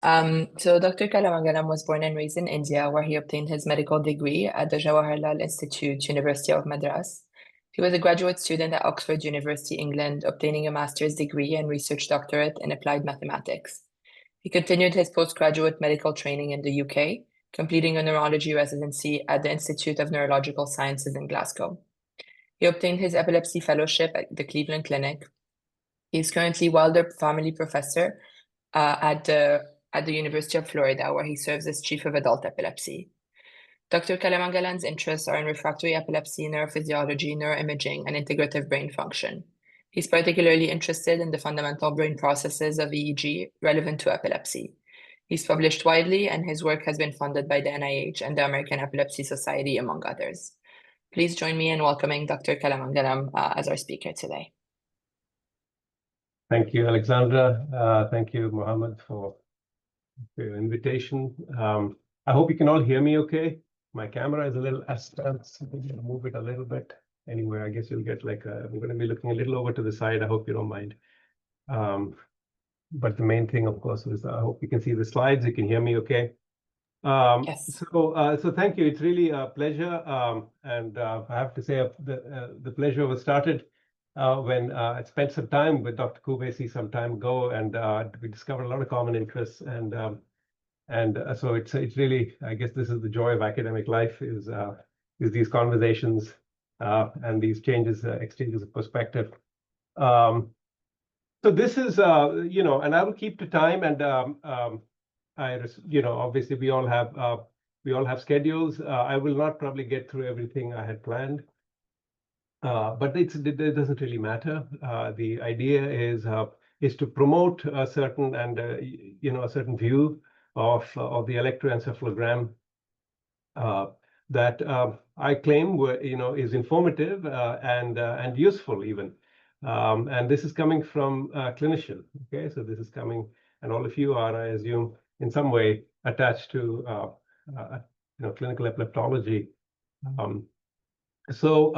So Dr. Kalamangalam was born and raised in India, where he obtained his medical degree at the Jawaharlal Institute, University of Madras. He was a graduate student at Oxford University, England, obtaining a master's degree and research doctorate in applied mathematics. He continued his postgraduate medical training in the UK, completing a neurology residency at the Institute of Neurological Sciences in Glasgow. He obtained his epilepsy fellowship at the Cleveland Clinic. He is currently Wilder Family Professor at the University of Florida, where he serves as Chief of Adult Epilepsy. Dr. Kalamangalam's interests are in refractory epilepsy, neurophysiology, neuroimaging, and integrative brain function. He's particularly interested in the fundamental brain processes of EEG relevant to epilepsy. He's published widely, and his work has been funded by the NIH and the American Epilepsy Society, among others. Please join me in welcoming Dr. Kalamangalam as our speaker today. Thank you, Alexandra. Thank you, Mohammed, for your invitation. I hope you can all hear me okay. My camera is a little aspect, so I'm going to move it a little bit. Anyway, I guess you'll get like I'm going to be looking a little over to the side. I hope you don't mind. But the main thing, of course, is I hope you can see the slides. You can hear me okay. Yes. So thank you. It's really a pleasure. And I have to say the pleasure was started when I spent some time with Dr. Kubesi some time ago, and we discovered a lot of common interests. And so it's really, I guess this is the joy of academic life, is these conversations and these exchanges of perspective. So this is, and I will keep to time. And obviously we all have schedules. I will not probably get through everything I had planned, but it doesn't really matter. The idea is to promote a certain a certain view of the electroencephalogram that I claim is informative and useful even. And this is coming from a clinician. Okay, so this is coming, and all of you are, I assume, in some way attached to clinical epileptology. So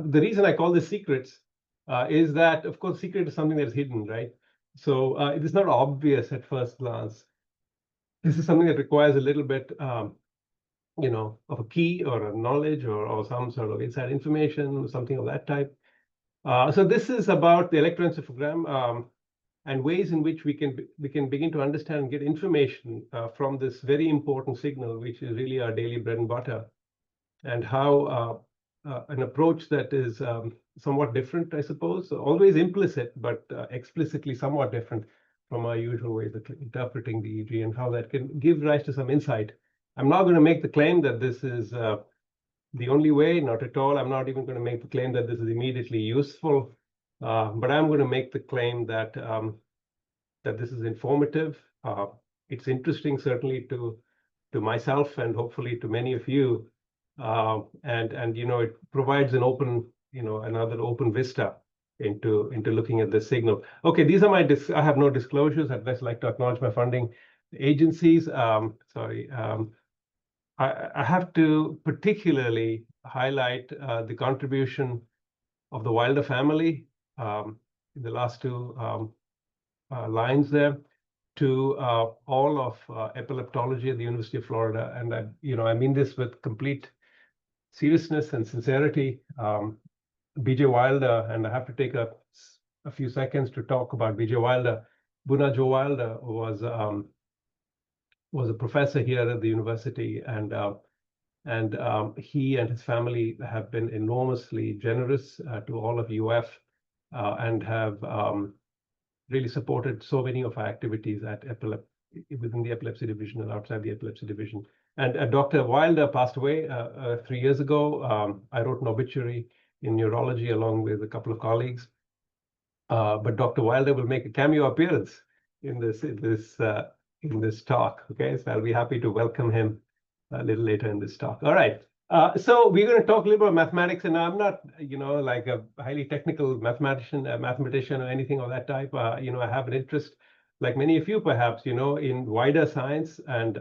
the reason I call this secrets is that, of course, secret is something that is hidden, right? So it is not obvious at first glance. This is something that requires a little bit, of a key or a knowledge or some sort of inside information, something of that type. So this is about the electroencephalogram and ways in which we can begin to understand and get information from this very important signal, which is really our daily bread and butter, and how an approach that is somewhat different, I suppose, always implicit, but explicitly somewhat different from our usual ways of interpreting the EEG, and how that can give rise to some insight. I'm not going to make the claim that this is the only way, not at all. I'm not even going to make the claim that this is immediately useful, but I'm going to make the claim that that this is informative. It's interesting, certainly to myself, and hopefully to many of you. And it provides an open, another open vista into looking at the signal. Okay, these are my I have no disclosures. I'd just like to acknowledge my funding agencies. I have to particularly highlight the contribution of the Wilder family in the last two lines there to all of epileptology at the University of Florida. And I mean this with complete seriousness and sincerity. B.J. Wilder, and I have to take a few seconds to talk about B.J. Wilder. Buna Joe Wilder was a professor here at the university, and he and his family have been enormously generous to all of UF and have really supported so many of our activities at within the epilepsy division and outside the epilepsy division. And Dr. Wilder passed away 3 years ago. I wrote an obituary in Neurology along with a couple of colleagues. But Dr. Wilder will make a cameo appearance in this talk. Okay, so I'll be happy to welcome him a little later in this talk. All right. So we're going to talk a little about mathematics, and I'm not, like a highly technical mathematician or anything of that type. I have an interest, like many of you perhaps, in wider science and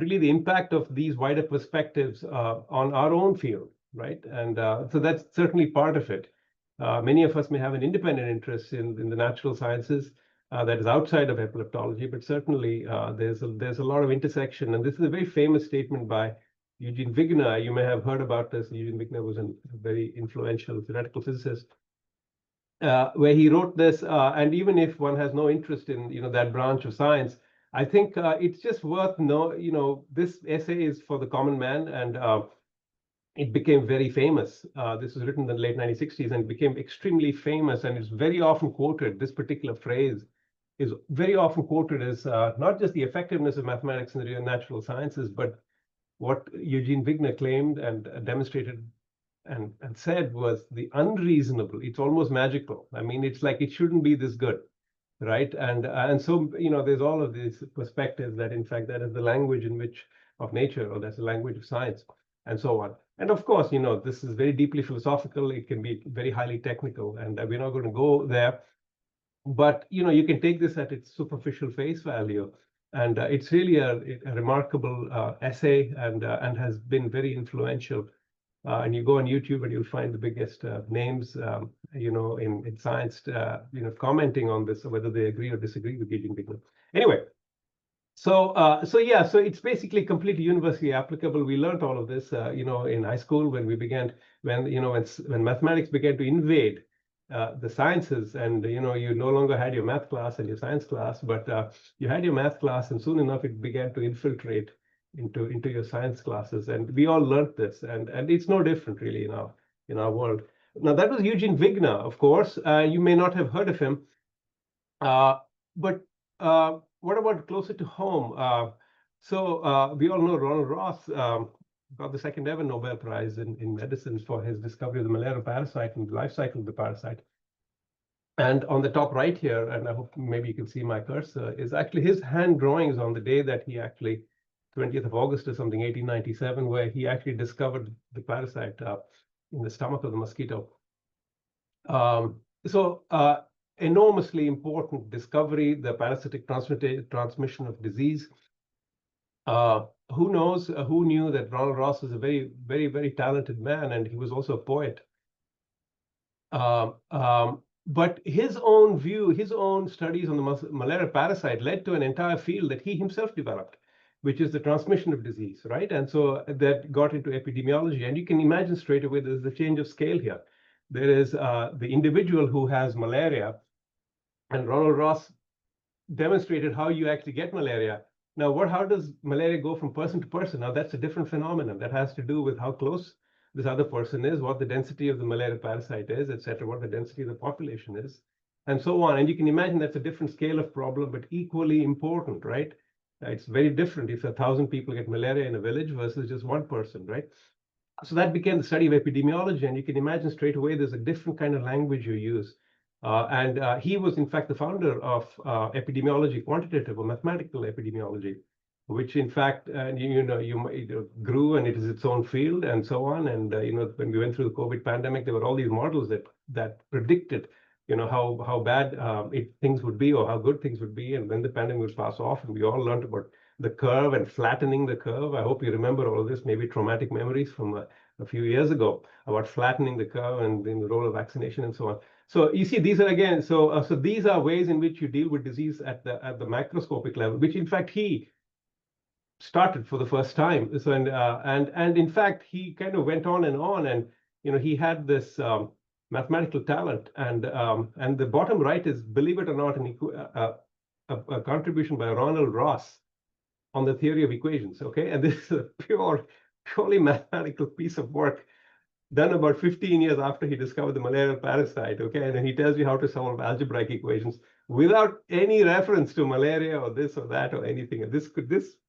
really the impact of these wider perspectives on our own field, right? And so that's certainly part of it. Many of us may have an independent interest in the natural sciences, that is outside of epileptology, but certainly there's a lot of intersection. And this is a very famous statement by Eugene Wigner. You may have heard about this. Eugene Wigner was a very influential theoretical physicist, where he wrote this. And even if one has no interest in that branch of science, I think it's just worth this essay is for the common man, and it became very famous. This was written in the late 1960s and became extremely famous, and it's very often quoted. This particular phrase is very often quoted as not just the effectiveness of mathematics in the natural sciences, but what Eugene Wigner claimed and demonstrated and said was the unreasonable. It's almost magical. I mean, it's like it shouldn't be this good, right? And so there's all of these perspectives that in fact that is the language in which of nature, or that's the language of science, and so on. And of course, this is very deeply philosophical. It can be very highly technical, and we're not going to go there. But you can take this at its superficial face value, and it's really a remarkable essay, and has been very influential. And you go on YouTube and you'll find the biggest names, in science, commenting on this, whether they agree or disagree with Eugene Wigner. Anyway, so it's basically completely universally applicable. We learned all of this, in high school when when mathematics began to invade the sciences, and you no longer had your math class and your science class, but you had your math class, and soon enough it began to infiltrate into your science classes, and we all learned this, and it's no different really in our world. Now that was Eugene Wigner, of course. You may not have heard of him, but what about closer to home? So we all know Ronald Ross got the second ever Nobel Prize in medicine for his discovery of the malaria parasite and the life cycle of the parasite. And on the top right here, and I hope maybe you can see my cursor, is actually his hand drawings on the day that he actually, 20th of August or something, 1897, where he actually discovered the parasite in the stomach of the mosquito. Enormously important discovery, the parasitic transmission of disease. Who knows, who knew that Ronald Ross was a very, very, very talented man, and he was also a poet. But his own view, his own studies on the malaria parasite led to an entire field that he himself developed, which is the transmission of disease, right? And so that got into epidemiology. And you can imagine straight away there's a change of scale here. There is the individual who has malaria, and Ronald Ross demonstrated how you actually get malaria. Now, how does malaria go from person to person? Now, that's a different phenomenon that has to do with how close this other person is, what the density of the malaria parasite is, etc., what the density of the population is, and so on. And you can imagine that's a different scale of problem, but equally important, right? It's very different if 1,000 people get malaria in a village versus just one person, right? So that became the study of epidemiology, and you can imagine straight away there's a different kind of language you use. And he was, in fact, the founder of epidemiology, quantitative or mathematical epidemiology, which, in fact, grew, and it is its own field, and so on. And when we went through the COVID pandemic, there were all these models that predicted, how bad things would be or how good things would be, and when the pandemic would pass off. And we all learned about the curve and flattening the curve. I hope you remember all of this, maybe traumatic memories from a few years ago about flattening the curve and in the role of vaccination and so on. So you see, these are again, so these are ways in which you deal with disease at the macroscopic level, which in fact he started for the first time. So and in fact he kind of went on, and he had this mathematical talent, and the bottom right is, believe it or not, a contribution by Ronald Ross on the theory of equations. Okay, and this is a purely mathematical piece of work done about 15 years after he discovered the malaria parasite. Okay, and then he tells you how to solve algebraic equations without any reference to malaria or this or that or anything. And this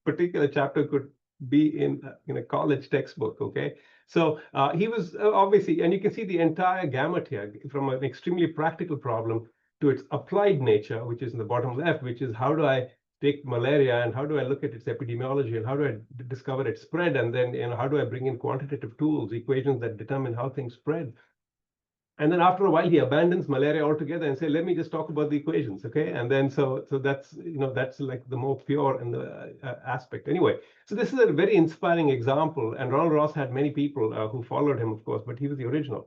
particular chapter could be in a college textbook. Okay, so he was obviously, and you can see the entire gamut here, from an extremely practical problem to its applied nature, which is in the bottom left, which is how do I take malaria and how do I look at its epidemiology and how do I discover its spread, and then how do I bring in quantitative tools, equations that determine how things spread. And then after a while he abandons malaria altogether and say, let me just talk about the equations. Okay, and then so that's that's like the more pure and the aspect. Anyway, so this is a very inspiring example, and Ronald Ross had many people who followed him, of course, but he was the original.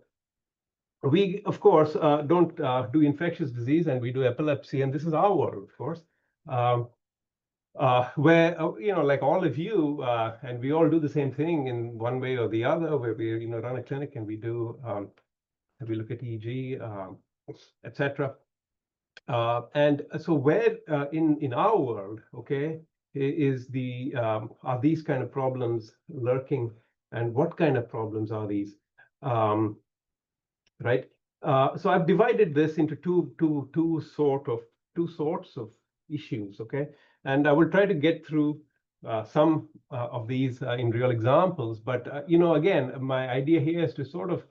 We, of course, don't do infectious disease, and we do epilepsy, and this is our world, of course, where, like all of you, and we all do the same thing in one way or the other, where we, run a clinic and we do, we look at EEG, etc. And so where in our world, okay, is are these kind of problems lurking, and what kind of problems are these? Right. So I've divided this into two sorts of issues. Okay, and I will try to get through some of these in real examples. But again, my idea here is to sort of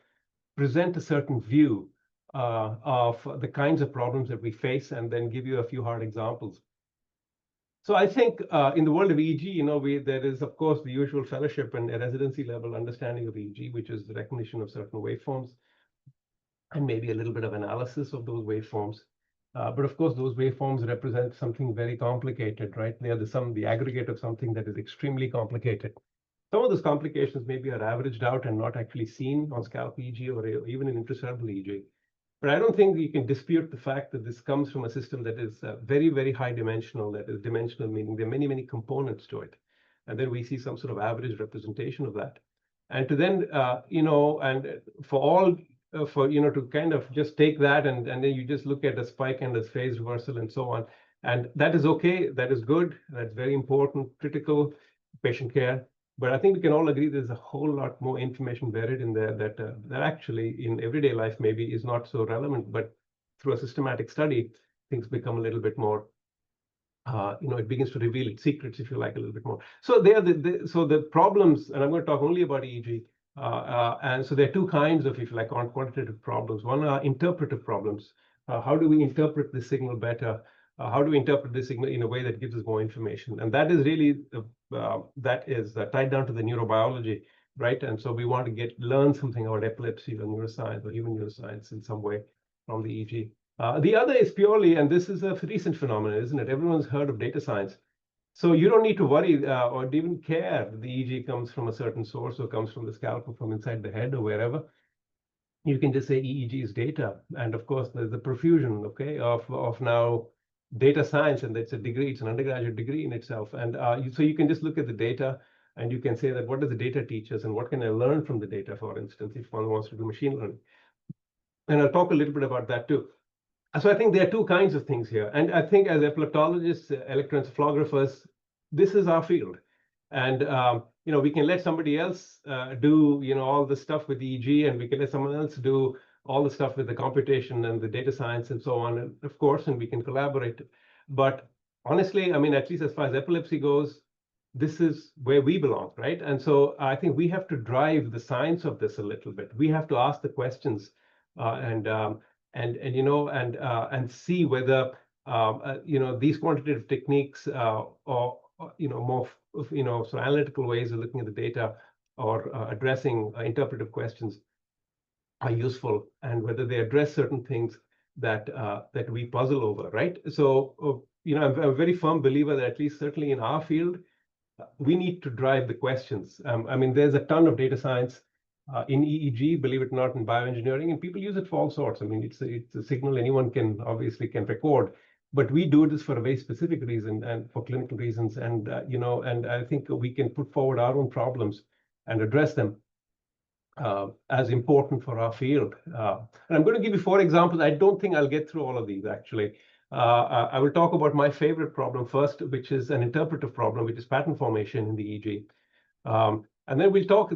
present a certain view of the kinds of problems that we face, and then give you a few hard examples. So I think in the world of EEG, there is, of course, the usual fellowship and residency level understanding of EEG, which is the recognition of certain waveforms, and maybe a little bit of analysis of those waveforms. But of course, those waveforms represent something very complicated, right? They are the aggregate of something that is extremely complicated. Some of those complications maybe are averaged out and not actually seen on scalp EEG or even in intracerebral EEG. But I don't think you can dispute the fact that this comes from a system that is very, very high dimensional. That is dimensional, meaning there are many, many components to it. And then we see some sort of average representation of that. And to then, and for all, to kind of just take that and then you just look at a spike and a phase reversal and so on. And that is okay. That is good. That's very important, critical patient care. But I think we can all agree there's a whole lot more information buried in there that actually in everyday life maybe is not so relevant, but through a systematic study, things become a little bit more, it begins to reveal its secrets, if you like, a little bit more. So the problems, and I'm going to talk only about EEG, and so there are two kinds of, if you like, quantitative problems. One are interpretive problems. How do we interpret the signal better? How do we interpret the signal in a way that gives us more information? And that is really tied down to the neurobiology, right? And so we want to learn something about epilepsy or neuroscience or human neuroscience in some way from the EEG. The other is purely, and this is a recent phenomenon, isn't it? Everyone's heard of data science. So you don't need to worry or even care that the EEG comes from a certain source or comes from the scalp or from inside the head or wherever. You can just say EEG is data. And of course, there's the profusion, okay, of now data science, and it's a degree, it's an undergraduate degree in itself. And so you can just look at the data and you can say that what does the data teach us and what can I learn from the data, for instance, if one wants to do machine learning. And I'll talk a little bit about that too. So I think there are two kinds of things here. And I think as epileptologists, electroencephalographers, this is our field. And, we can let somebody else do, all the stuff with EEG, and we can let someone else do all the stuff with the computation and the data science and so on, and of course, and we can collaborate. But honestly, I mean, at least as far as epilepsy goes, this is where we belong, right? And so I think we have to drive the science of this a little bit. We have to ask the questions and see whether these quantitative techniques or more sort of analytical ways of looking at the data or addressing interpretive questions are useful, and whether they address certain things that we puzzle over, right? So I'm a very firm believer that at least certainly in our field, we need to drive the questions. I mean, there's a ton of data science in EEG, believe it or not, in bioengineering, and people use it for all sorts. I mean, it's a signal anyone can record, but we do this for a very specific reason and for clinical reasons. And and I think we can put forward our own problems and address them as important for our field. And I'm going to give you 4 examples. I don't think I'll get through all of these actually. I will talk about my favorite problem first, which is an interpretive problem, which is pattern formation in the EEG. And then we'll talk,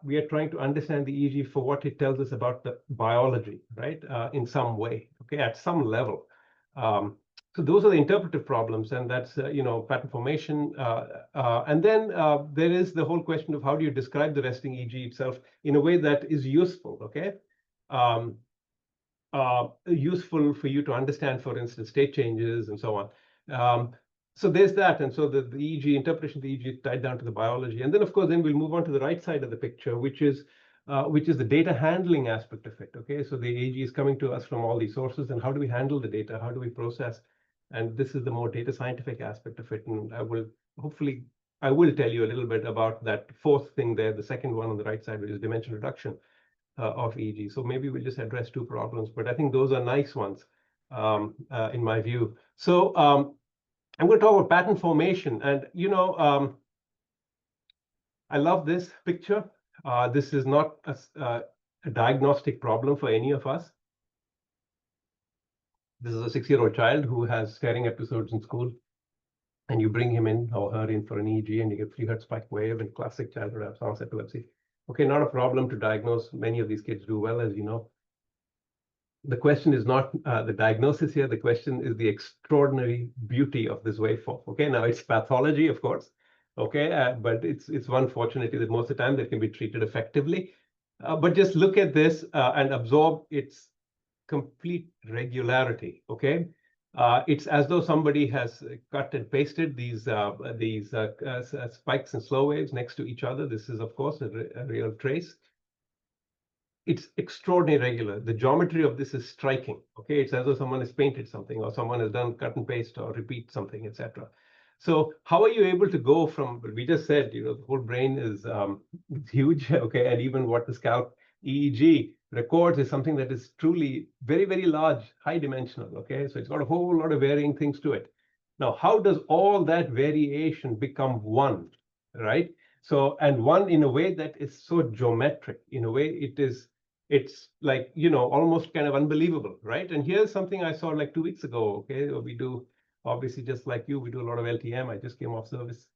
we are trying to understand the EEG for what it tells us about the biology, right? In some way, okay, at some level. So those are the interpretive problems, and that's, pattern formation. And then there is the whole question of how do you describe the resting EEG itself in a way that is useful, okay? Useful for you to understand, for instance, state changes and so on. So there's that, and so the EEG interpretation of the EEG is tied down to the biology, and then of course, then we'll move on to the right side of the picture, which is the data handling aspect of it. Okay, so the EEG is coming to us from all these sources, and how do we handle the data? How do we process? And this is the more data scientific aspect of it, and I will tell you a little bit about that 4th thing there, the second one on the right side, which is dimension reduction. of EEG. So maybe we'll just address two problems, but I think those are nice ones in my view. So I'm going to talk about pattern formation, and I love this picture. This is not a diagnostic problem for any of us. This is a 6-year-old child who has staring episodes in school, and you bring him in or her in for an EEG, and you get 3 Hz spike wave and classic childhood absence epilepsy. Okay, not a problem to diagnose. Many of these kids do well, as you know. The question is not the diagnosis here. The question is the extraordinary beauty of this waveform. Okay, now it's pathology, of course. Okay, but it's one fortunately that most of the time that can be treated effectively. But just look at this and absorb its complete regularity. Okay, it's as though somebody has cut and pasted these spikes and slow waves next to each other. This is, of course, a real trace. It's extraordinarily regular. The geometry of this is striking. Okay, it's as though someone has painted something, or someone has done cut and paste or repeat something, etc. So how are you able to go from, we just said, the whole brain is huge, okay, and even what the scalp EEG records is something that is truly very, very large, high dimensional, okay? So it's got a whole lot of varying things to it. Now, how does all that variation become one, right? So, and one in a way that is so geometric, in a way it's like, almost kind of unbelievable, right? And here's something I saw like 2 weeks ago, okay? We do, obviously, just like you, we do a lot of LTM. I just came off service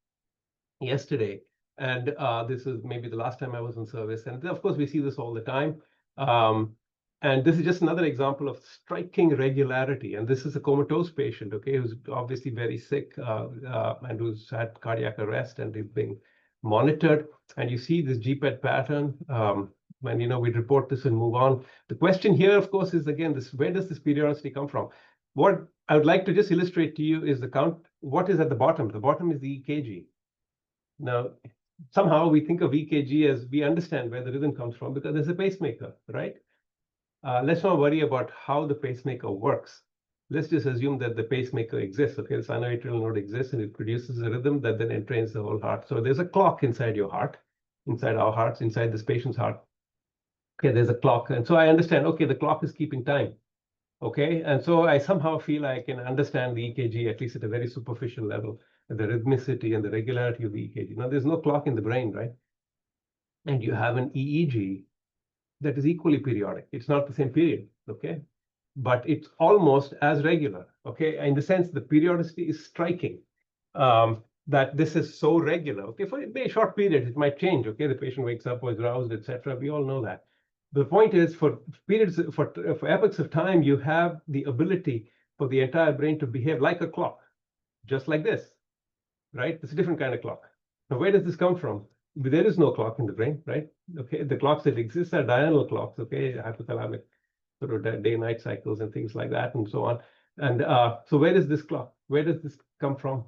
yesterday, and this is maybe the last time I was in service. And of course, we see this all the time. And this is just another example of striking regularity. And this is a comatose patient, okay, who's obviously very sick and who's had cardiac arrest and is being monitored. And you see this GPET pattern. And we report this and move on. The question here, of course, is again this: where does this periodicity come from? What I would like to just illustrate to you is the count. What is at the bottom? The bottom is the EKG. Now, somehow we think of EKG as we understand where the rhythm comes from because there's a pacemaker, right? Let's not worry about how the pacemaker works. Let's just assume that the pacemaker exists. Okay, the sinoatrial node exists and it produces a rhythm that then entrains the whole heart. So there's a clock inside your heart, inside our hearts, inside this patient's heart. Okay, there's a clock. And so I understand, okay, the clock is keeping time. Okay, and so I somehow feel I can understand the EKG, at least at a very superficial level, the rhythmicity and the regularity of the EKG. Now, there's no clock in the brain, right? And you have an EEG that is equally periodic. It's not the same period, okay? But it's almost as regular, okay? In the sense the periodicity is striking, that this is so regular, okay? For a very short period, it might change, okay? The patient wakes up or is roused, etc. We all know that. The point is, for periods, for epochs of time, you have the ability for the entire brain to behave like a clock, just like this, right? It's a different kind of clock. Now, where does this come from? There is no clock in the brain, right? Okay, the clocks that exist are diurnal clocks, okay, hypothalamic sort of day-night cycles and things like that, and so on. And so, where is this clock? Where does this come from?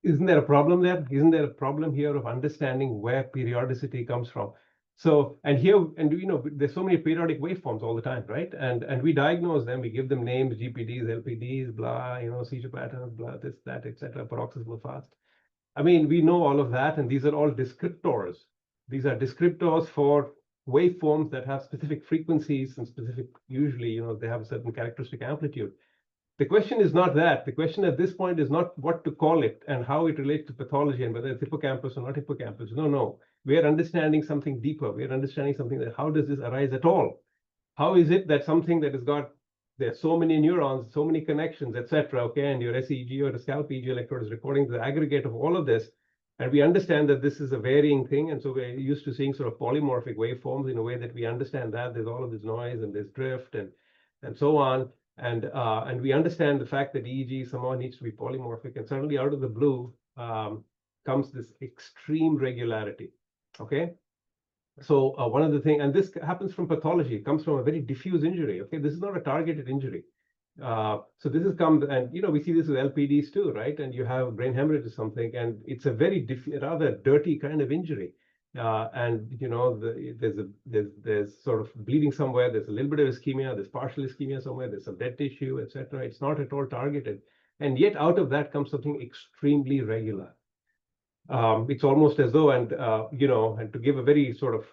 Isn't there a problem there? Isn't there a problem here of understanding where periodicity comes from? So, and there's so many periodic waveforms all the time, right? And we diagnose them, we give them names, GPDs, LPDs, blah, seizure patterns, blah, this, that, etc., paroxysmal fast. I mean, we know all of that, and these are all descriptors. These are descriptors for waveforms that have specific frequencies and specific, usually, they have a certain characteristic amplitude. The question is not that. The question at this point is not what to call it and how it relates to pathology and whether it's hippocampus or not hippocampus. No. We are understanding something deeper. We are understanding something that how does this arise at all? How is it that something that has got, there's so many neurons, so many connections, etc. Okay, and your SEEG or the scalp EEG electrode is recording the aggregate of all of this. And we understand that this is a varying thing. And so we're used to seeing sort of polymorphic waveforms in a way that we understand that there's all of this noise and there's drift and so on. And we understand the fact that EEG somehow needs to be polymorphic, and suddenly out of the blue comes this extreme regularity. Okay, so one of the things, and this happens from pathology, it comes from a very diffuse injury. Okay, this is not a targeted injury. So this has come, and we see this with LPDs too, right? And you have brain hemorrhage or something, and it's a very rather dirty kind of injury. And there's sort of bleeding somewhere. There's a little bit of ischemia. There's partial ischemia somewhere. There's some dead tissue, etc. It's not at all targeted, and yet out of that comes something extremely regular. It's almost as though, and to give a very sort of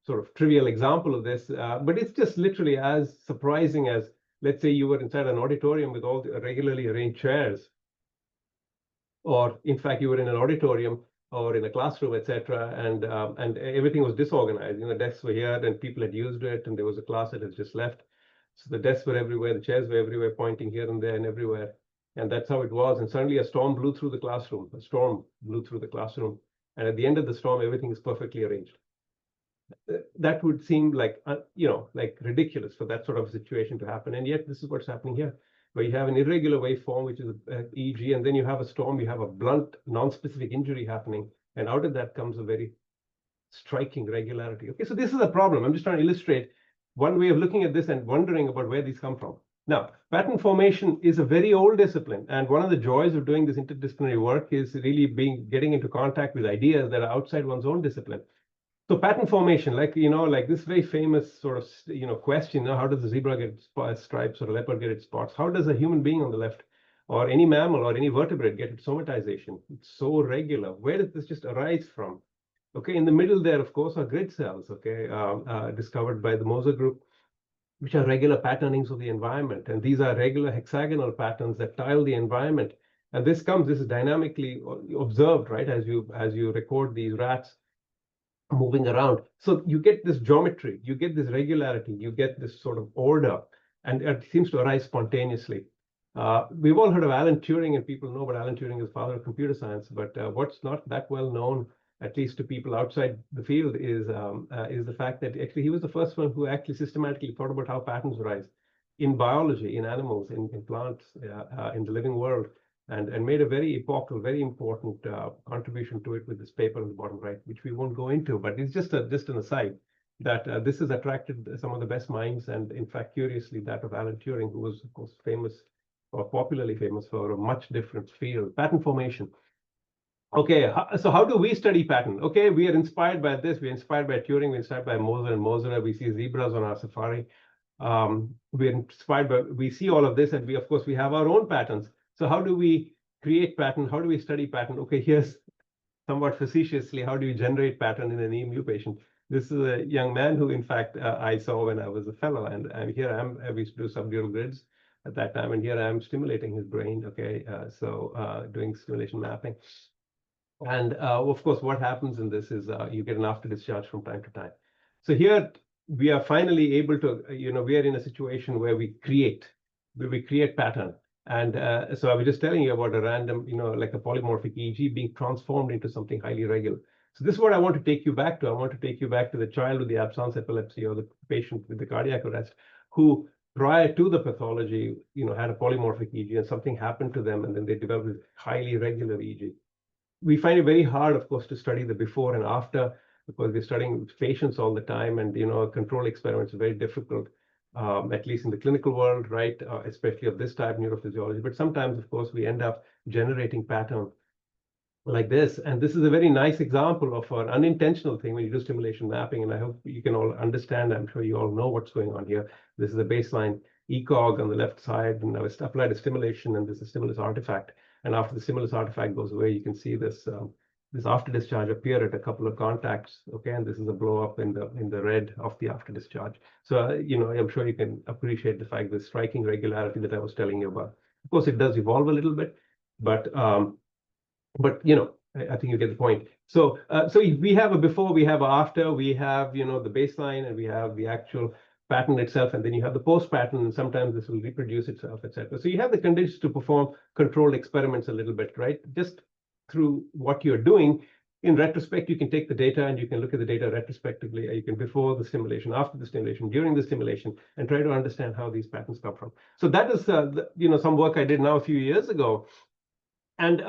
sort of trivial example of this, but it's just literally as surprising as, let's say you were inside an auditorium with all the regularly arranged chairs, or in fact you were in an auditorium or in a classroom, etc., and everything was disorganized. Desks were here and people had used it, and there was a class that had just left. So the desks were everywhere, the chairs were everywhere, pointing here and there and everywhere. And that's how it was. And suddenly a storm blew through the classroom. A storm blew through the classroom. And at the end of the storm, everything is perfectly arranged. That would seem like, like ridiculous for that sort of situation to happen. And yet this is what's happening here, where you have an irregular waveform, which is EEG, and then you have a storm, you have a blunt, non-specific injury happening. And out of that comes a very striking regularity. Okay, so this is a problem. I'm just trying to illustrate one way of looking at this and wondering about where these come from. Now, pattern formation is a very old discipline, and one of the joys of doing this interdisciplinary work is really getting into contact with ideas that are outside one's own discipline. So pattern formation, like this very famous sort of question, how does a zebra get its stripes or a leopard get its spots? How does a human being on the left, or any mammal or any vertebrate, get its somatization? It's so regular. Where does this just arise from? Okay, in the middle there, of course, are grid cells, okay, discovered by the Moser group, which are regular patternings of the environment. And these are regular hexagonal patterns that tile the environment. And this is dynamically observed, right, as you record these rats moving around. So you get this geometry, you get this regularity, you get this sort of order, and it seems to arise spontaneously. We've all heard of Alan Turing, and people know about Alan Turing as father of computer science, but what's not that well known, at least to people outside the field, is the fact that actually he was the first one who actually systematically thought about how patterns arise in biology, in animals, in plants, in the living world, and made a very epochal, very important contribution to it with this paper on the bottom right, which we won't go into, but it's just an aside that this has attracted some of the best minds, and in fact, curiously, that of Alan Turing, who was, of course, famous, or popularly famous, for a much different field, pattern formation. Okay, so how do we study pattern? Okay, we are inspired by this. We're inspired by Turing. We're inspired by Moser and Moser. We see zebras on our safari. We're inspired by, we see all of this, and we, of course, we have our own patterns. So how do we create pattern? How do we study pattern? Okay, here's somewhat facetiously, how do you generate pattern in an EMU patient? This is a young man who, in fact, I saw when I was a fellow, and here we used to do subdural grids at that time, and here I am stimulating his brain. Okay, doing stimulation mapping. And of course, what happens in this is you get an after discharge from time to time. So here we are finally able to, we are in a situation where we create pattern. And so I was just telling you about a random, like a polymorphic EEG being transformed into something highly regular. So this is what I want to take you back to. I want to take you back to the child with the absence epilepsy, or the patient with the cardiac arrest, who prior to the pathology, had a polymorphic EEG, and something happened to them, and then they developed this highly regular EEG. We find it very hard, of course, to study the before and after, because we're studying patients all the time, and control experiments are very difficult, at least in the clinical world, right? Especially of this type, neurophysiology. But sometimes, of course, we end up generating pattern like this, and this is a very nice example of an unintentional thing when you do stimulation mapping. And I hope you can all understand. I'm sure you all know what's going on here. This is a baseline ECOG on the left side, and I was applied a stimulation, and this is a stimulus artifact. And after the stimulus artifact goes away, you can see this this after discharge appear at a couple of contacts. Okay, and this is a blow up in the red of the after discharge. So I'm sure you can appreciate the fact, the striking regularity that I was telling you about. Of course, it does evolve a little bit, but I think you get the point. So we have a before, we have a after, we have the baseline, and we have the actual pattern itself, and then you have the post pattern, and sometimes this will reproduce itself, etc. So you have the conditions to perform controlled experiments a little bit, right? Just through what you're doing. In retrospect, you can take the data and you can look at the data retrospectively. You can before the stimulation, after the stimulation, during the stimulation, and try to understand how these patterns come from. So that is some work I did now a few years ago. And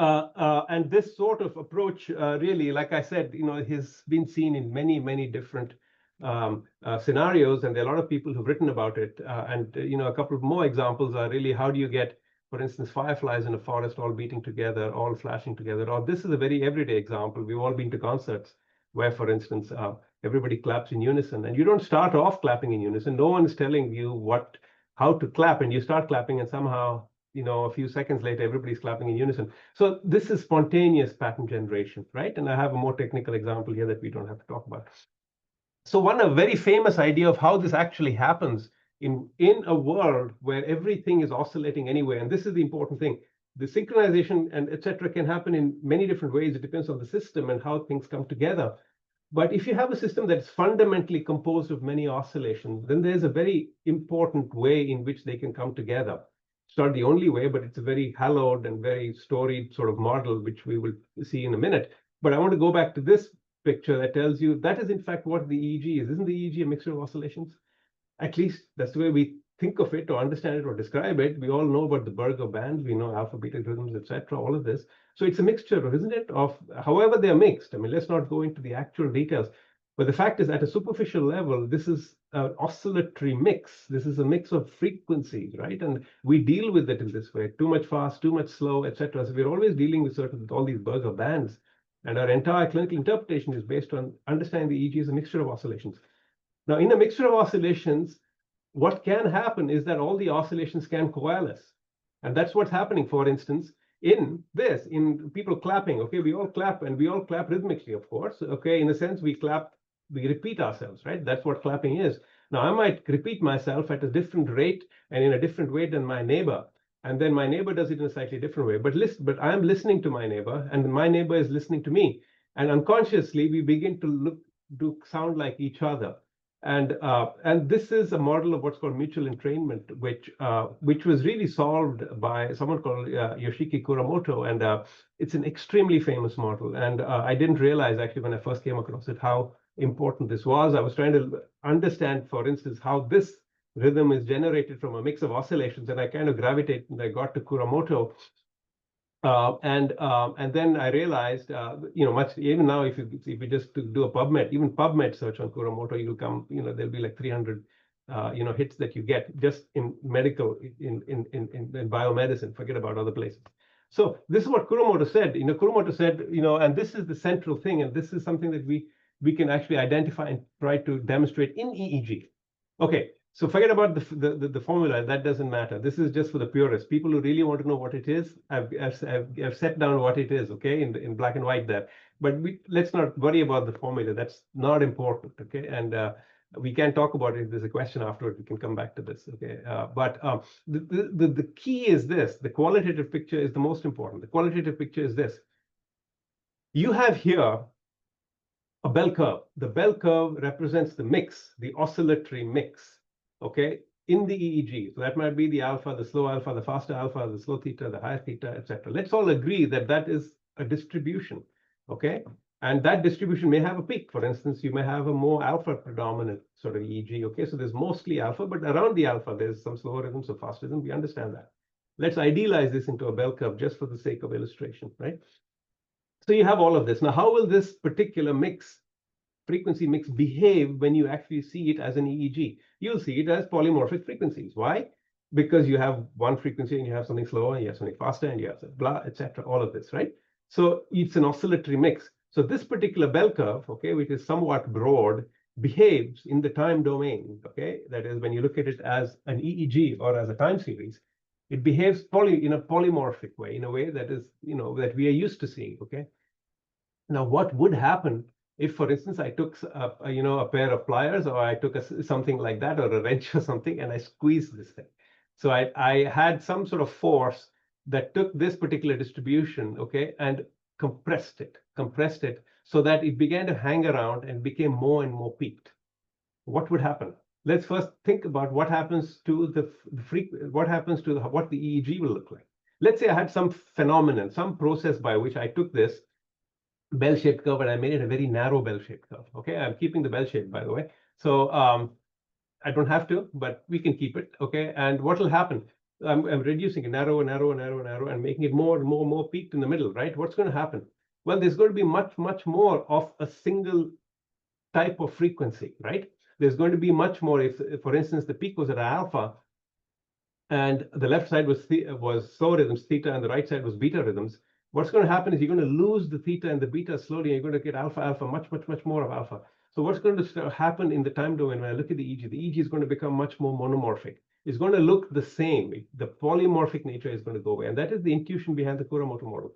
this sort of approach really, like I said, has been seen in many, many different scenarios, and there are a lot of people who've written about it. A couple of more examples are really, how do you get, for instance, fireflies in a forest all beating together, all flashing together? Or this is a very everyday example. We've all been to concerts where, for instance, everybody claps in unison, and you don't start off clapping in unison. No one is telling you how to clap, and you start clapping, and somehow, a few seconds later, everybody's clapping in unison. So this is spontaneous pattern generation, right? And I have a more technical example here that we don't have to talk about. So a very famous idea of how this actually happens in a world where everything is oscillating anyway, and this is the important thing. The synchronization and etc. can happen in many different ways. It depends on the system and how things come together. But if you have a system that's fundamentally composed of many oscillations, then there's a very important way in which they can come together. It's not the only way, but it's a very hallowed and very storied sort of model, which we will see in a minute. But I want to go back to this picture that tells you that is in fact what the EEG is. Isn't the EEG a mixture of oscillations? At least that's the way we think of it or understand it or describe it. We all know about the Berger bands, we know alpha, beta rhythms, etc., all of this. So it's a mixture, isn't it, of however they're mixed. I mean, let's not go into the actual details. But the fact is, at a superficial level, this is an oscillatory mix. This is a mix of frequencies, right? And we deal with it in this way: too much fast, too much slow, etc. So we're always dealing with all these Berger bands. And our entire clinical interpretation is based on understanding the EEG as a mixture of oscillations. Now, in a mixture of oscillations, what can happen is that all the oscillations can coalesce. And that's what's happening, for instance, in people clapping. Okay, we all clap, and we all clap rhythmically, of course. Okay, in a sense, we clap, we repeat ourselves, right? That's what clapping is. Now, I might repeat myself at a different rate and in a different way than my neighbor. And then my neighbor does it in a slightly different way. But I'm listening to my neighbor, and my neighbor is listening to me. And unconsciously, we begin to sound like each other. And this is a model of what's called mutual entrainment, which was really solved by someone called Yoshiki Kuramoto, and it's an extremely famous model. And I didn't realize actually when I first came across it how important this was. I was trying to understand, for instance, how this rhythm is generated from a mix of oscillations, and I kind of gravitated and I got to Kuramoto. And then I realized, even now, if you just do a PubMed search on Kuramoto, you'll come, there'll be like 300, hits that you get just in medical, in biomedicine. Forget about other places. So this is what Kuramoto said. Kuramoto said, and this is the central thing, and this is something that we can actually identify and try to demonstrate in EEG. Okay. So forget about the formula. That doesn't matter. This is just for the purists. People who really want to know what it is, I've set down what it is, okay, in black and white there. But let's not worry about the formula. That's not important, okay? And we can talk about it. If there's a question afterward, we can come back to this, okay? But the key is this. The qualitative picture is the most important. The qualitative picture is this. You have here a bell curve. The bell curve represents the mix, the oscillatory mix. Okay, in the EEG. So that might be the alpha, the slow alpha, the faster alpha, the slow theta, the higher theta, etc. Let's all agree that that is a distribution. Okay, and that distribution may have a peak. For instance, you may have a more alpha predominant sort of EEG. Okay, so there's mostly alpha, but around the alpha, there's some slower rhythms or faster rhythms. We understand that. Let's idealize this into a bell curve just for the sake of illustration, right? So you have all of this. Now, how will this particular frequency mix behave when you actually see it as an EEG? You'll see it as polymorphic frequencies. Why? Because you have one frequency and you have something slower, and you have something faster, and you have blah, etc. All of this, right? So it's an oscillatory mix. So this particular bell curve, okay, which is somewhat broad, behaves in the time domain. Okay, that is when you look at it as an EEG or as a time series, it behaves in a polymorphic way, in a way that is, that we are used to seeing. Okay. Now, what would happen if, for instance, I took a pair of pliers, or I took something like that, or a wrench or something, and I squeezed this thing? So I had some sort of force that took this particular distribution, okay, and compressed it so that it began to hang around and became more and more peaked. What would happen? Let's first think about what happens to what the EEG will look like. Let's say I had some phenomenon, some process by which I took this bell-shaped curve and I made it a very narrow bell-shaped curve. Okay, I'm keeping the bell shape, by the way. So I don't have to, but we can keep it. Okay, and what will happen? I'm reducing it narrow, and making it more and more peaked in the middle, right? What's going to happen? Well, there's going to be much more of a single type of frequency, right? There's going to be much more if for instance, the peak was at alpha, and the left side was slow rhythms, theta, and the right side was beta rhythms. What's going to happen is you're going to lose the theta and the beta slowly, and you're going to get alpha, much more of alpha. So what's going to happen in the time domain when I look at the EEG is going to become much more monomorphic. It's going to look the same. The polymorphic nature is going to go away. And that is the intuition behind the Kuramoto model.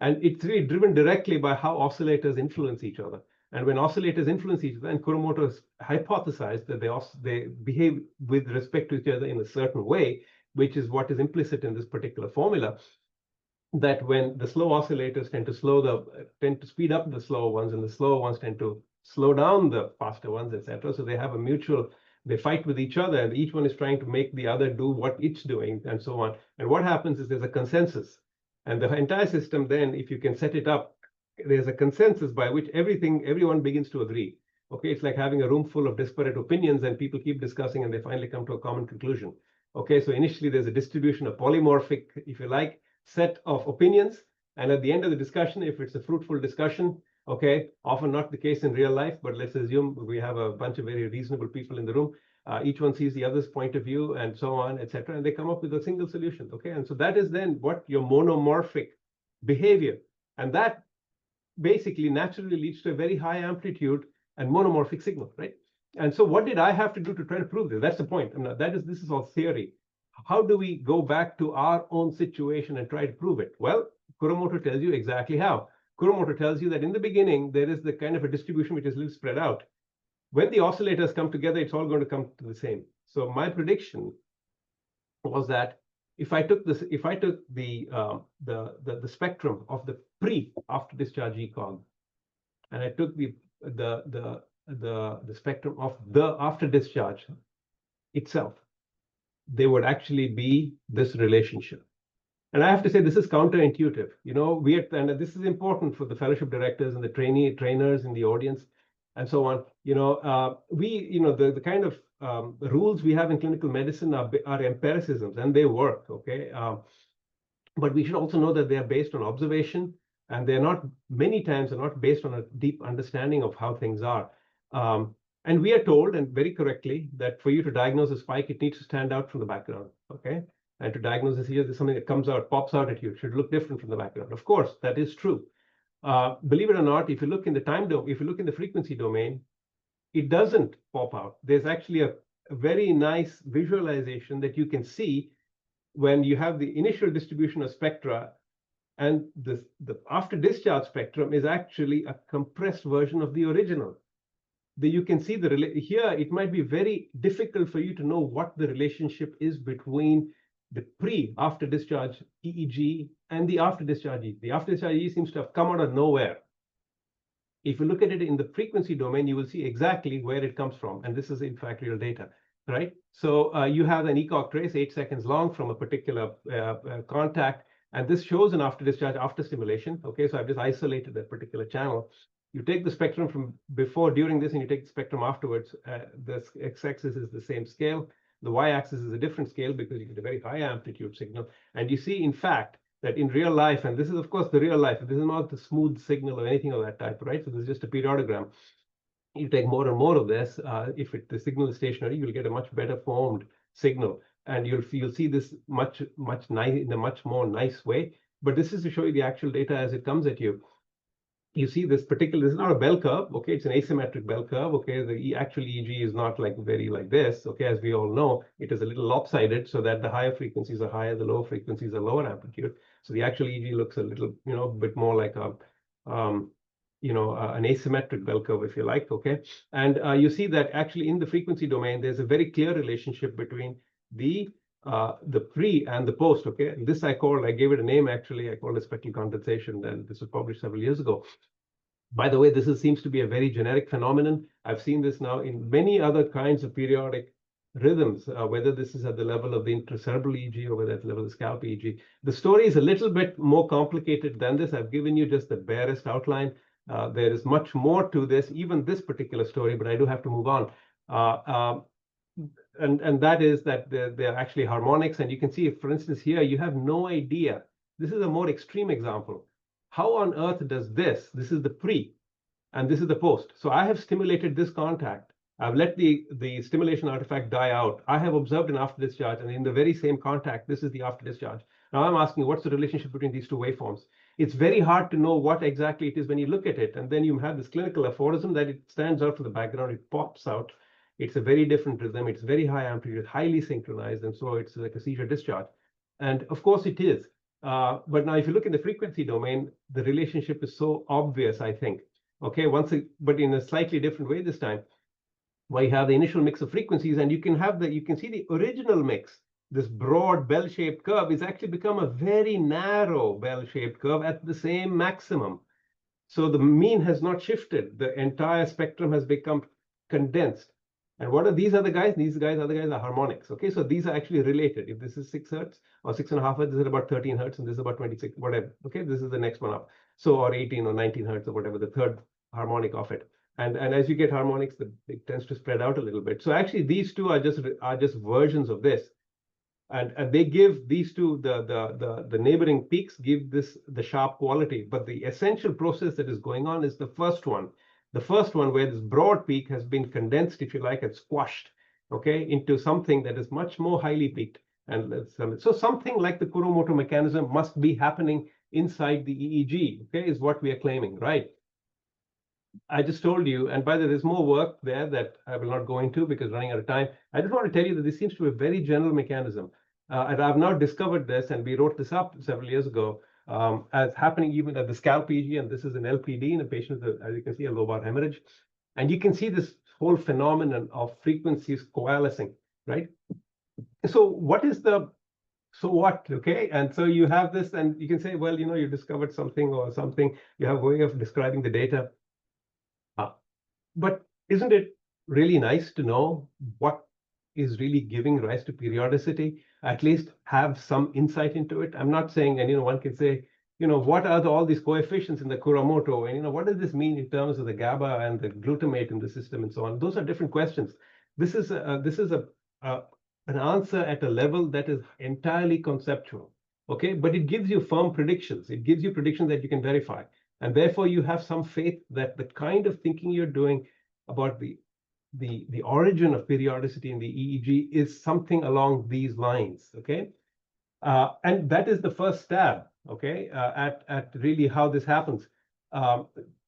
And it's really driven directly by how oscillators influence each other. And when oscillators influence each other, and Kuramoto hypothesized that they behave with respect to each other in a certain way, which is what is implicit in this particular formula, that when the slow oscillators tend to speed up the slower ones, and the slower ones tend to slow down the faster ones, etc. So they have a mutual, they fight with each other, and each one is trying to make the other do what it's doing, and so on. And what happens is there's a consensus. And the entire system then, if you can set it up, there's a consensus by which everyone begins to agree. Okay, it's like having a room full of disparate opinions, and people keep discussing, and they finally come to a common conclusion. Okay, so initially there's a distribution, a polymorphic, if you like, set of opinions. And at the end of the discussion, if it's a fruitful discussion, okay, often not the case in real life, but let's assume we have a bunch of very reasonable people in the room. Each one sees the other's point of view, and so on, etc., and they come up with a single solution. Okay, and so that is then what your monomorphic behavior, and that basically naturally leads to a very high amplitude and monomorphic signal, right? And so what did I have to do to try to prove this? That's the point. I mean, this is all theory. How do we go back to our own situation and try to prove it? Well, Kuramoto tells you exactly how. Kuramoto tells you that in the beginning, there is the kind of a distribution which is a little spread out. When the oscillators come together, it's all going to come to the same. So my prediction was that if I took the spectrum of the pre-after discharge ECOG, and I took the spectrum of the after discharge itself, they would actually be this relationship. And I have to say, this is counterintuitive. You know, and this is important for the fellowship directors and the trainers in the audience, and so on. You know, the kind of rules we have in clinical medicine are empiricisms, and they work. Okay, but we should also know that they are based on observation, and they're not, many times are not based on a deep understanding of how things are. And we are told, and very correctly, that for you to diagnose a spike, it needs to stand out from the background. Okay, and to diagnose this here, there's something that comes out, pops out at you. It should look different from the background. Of course, that is true. Believe it or not, if you look in the if you look in the frequency domain, it doesn't pop out. There's actually a very nice visualization that you can see when you have the initial distribution of spectra, and the after discharge spectrum is actually a compressed version of the original. You can see here, it might be very difficult for you to know what the relationship is between the after discharge EEG and the after discharge EEG. The after discharge EEG seems to have come out of nowhere. If you look at it in the frequency domain, you will see exactly where it comes from. And this is in fact real data, right? So you have an ECOG trace 8 seconds long from a particular contact. And this shows an after discharge after stimulation. Okay, so I've just isolated that particular channel. You take the spectrum from before, during this, and you take the spectrum afterwards. The x-axis is the same scale. The y-axis is a different scale because you get a very high amplitude signal. And you see, in fact, that in real life, and this is, of course, the real life, this is not the smooth signal or anything of that type, right? So this is just a periodogram. You take more and more of this. If the signal is stationary, you'll get a much better formed signal. And you'll see this much nice, in a much more nice way. But this is to show you the actual data as it comes at you. You see this is not a bell curve, okay? It's an asymmetric bell curve, okay? The actual EEG is not like this, okay? As we all know, it is a little lopsided, so that the higher frequencies are higher, the lower frequencies are lower amplitude. So the actual EEG looks a little, bit more like an asymmetric bell curve, if you like, okay? And you see that actually in the frequency domain, there's a very clear relationship between the pre and the post, okay? And this I gave it a name, actually. I called it spectral condensation, and this was published several years ago. By the way, this seems to be a very generic phenomenon. I've seen this now in many other kinds of periodic rhythms, whether this is at the level of the intracerebral EEG or whether at the level of the scalp EEG. The story is a little bit more complicated than this. I've given you just the barest outline. There is much more to this, even this particular story, but I do have to move on. And that is that they're actually harmonics. And you can see, for instance, here, you have no idea. This is a more extreme example. How on earth does this is the pre, and this is the post. So I have stimulated this contact. I've let the stimulation artifact die out. I have observed an after discharge, and in the very same contact, this is the after discharge. Now I'm asking, what's the relationship between these two waveforms? It's very hard to know what exactly it is when you look at it. And then you have this clinical aphorism that it stands out from the background, it pops out. It's a very different rhythm. It's very high amplitude, highly synchronized, and so it's like a seizure discharge. And of course it is. But now if you look in the frequency domain, the relationship is so obvious, I think. okay, but in a slightly different way this time, where you have the initial mix of frequencies, and you can see the original mix. This broad bell-shaped curve is actually become a very narrow bell-shaped curve at the same maximum. So the mean has not shifted. The entire spectrum has become condensed. And what are these other guys? These other guys are harmonics. Okay, so these are actually related. If this is 6 hertz or 6.5 hertz, this is about 13 hertz, and this is about 26, whatever. Okay, this is the next one up. So, or 18 or 19 hertz or whatever, the third harmonic of it. And as you get harmonics, it tends to spread out a little bit. So actually, these two are just versions of this. And they give these two, the neighboring peaks give this the sharp quality, but the essential process that is going on is the first one where this broad peak has been condensed, if you like, and squashed, okay, into something that is much more highly peaked. And so something like the Kuromoto mechanism must be happening inside the EEG, okay, is what we are claiming, right? I just told you, and by the way, there's more work there that I will not go into because running out of time. I just want to tell you that this seems to be a very general mechanism. And I've now discovered this, and we wrote this up several years ago, as happening even at the scalp EEG, and this is an LPD in a patient with, as you can see, a lobar hemorrhage. And you can see this whole phenomenon of frequencies coalescing, right? So what is so what, okay? And so you have this, and you can say, well, you discovered something or something. You have a way of describing the data. But isn't it really nice to know what is really giving rise to periodicity? At least have some insight into it. I'm not saying, and one can say, what are all these coefficients in the Kuromoto, and what does this mean in terms of the GABA and the glutamate in the system and so on? Those are different questions. This is an answer at a level that is entirely conceptual, okay? But it gives you firm predictions. It gives you predictions that you can verify. And therefore, you have some faith that the kind of thinking you're doing about the origin of periodicity in the EEG is something along these lines, okay? And that is the first stab, okay, at really how this happens.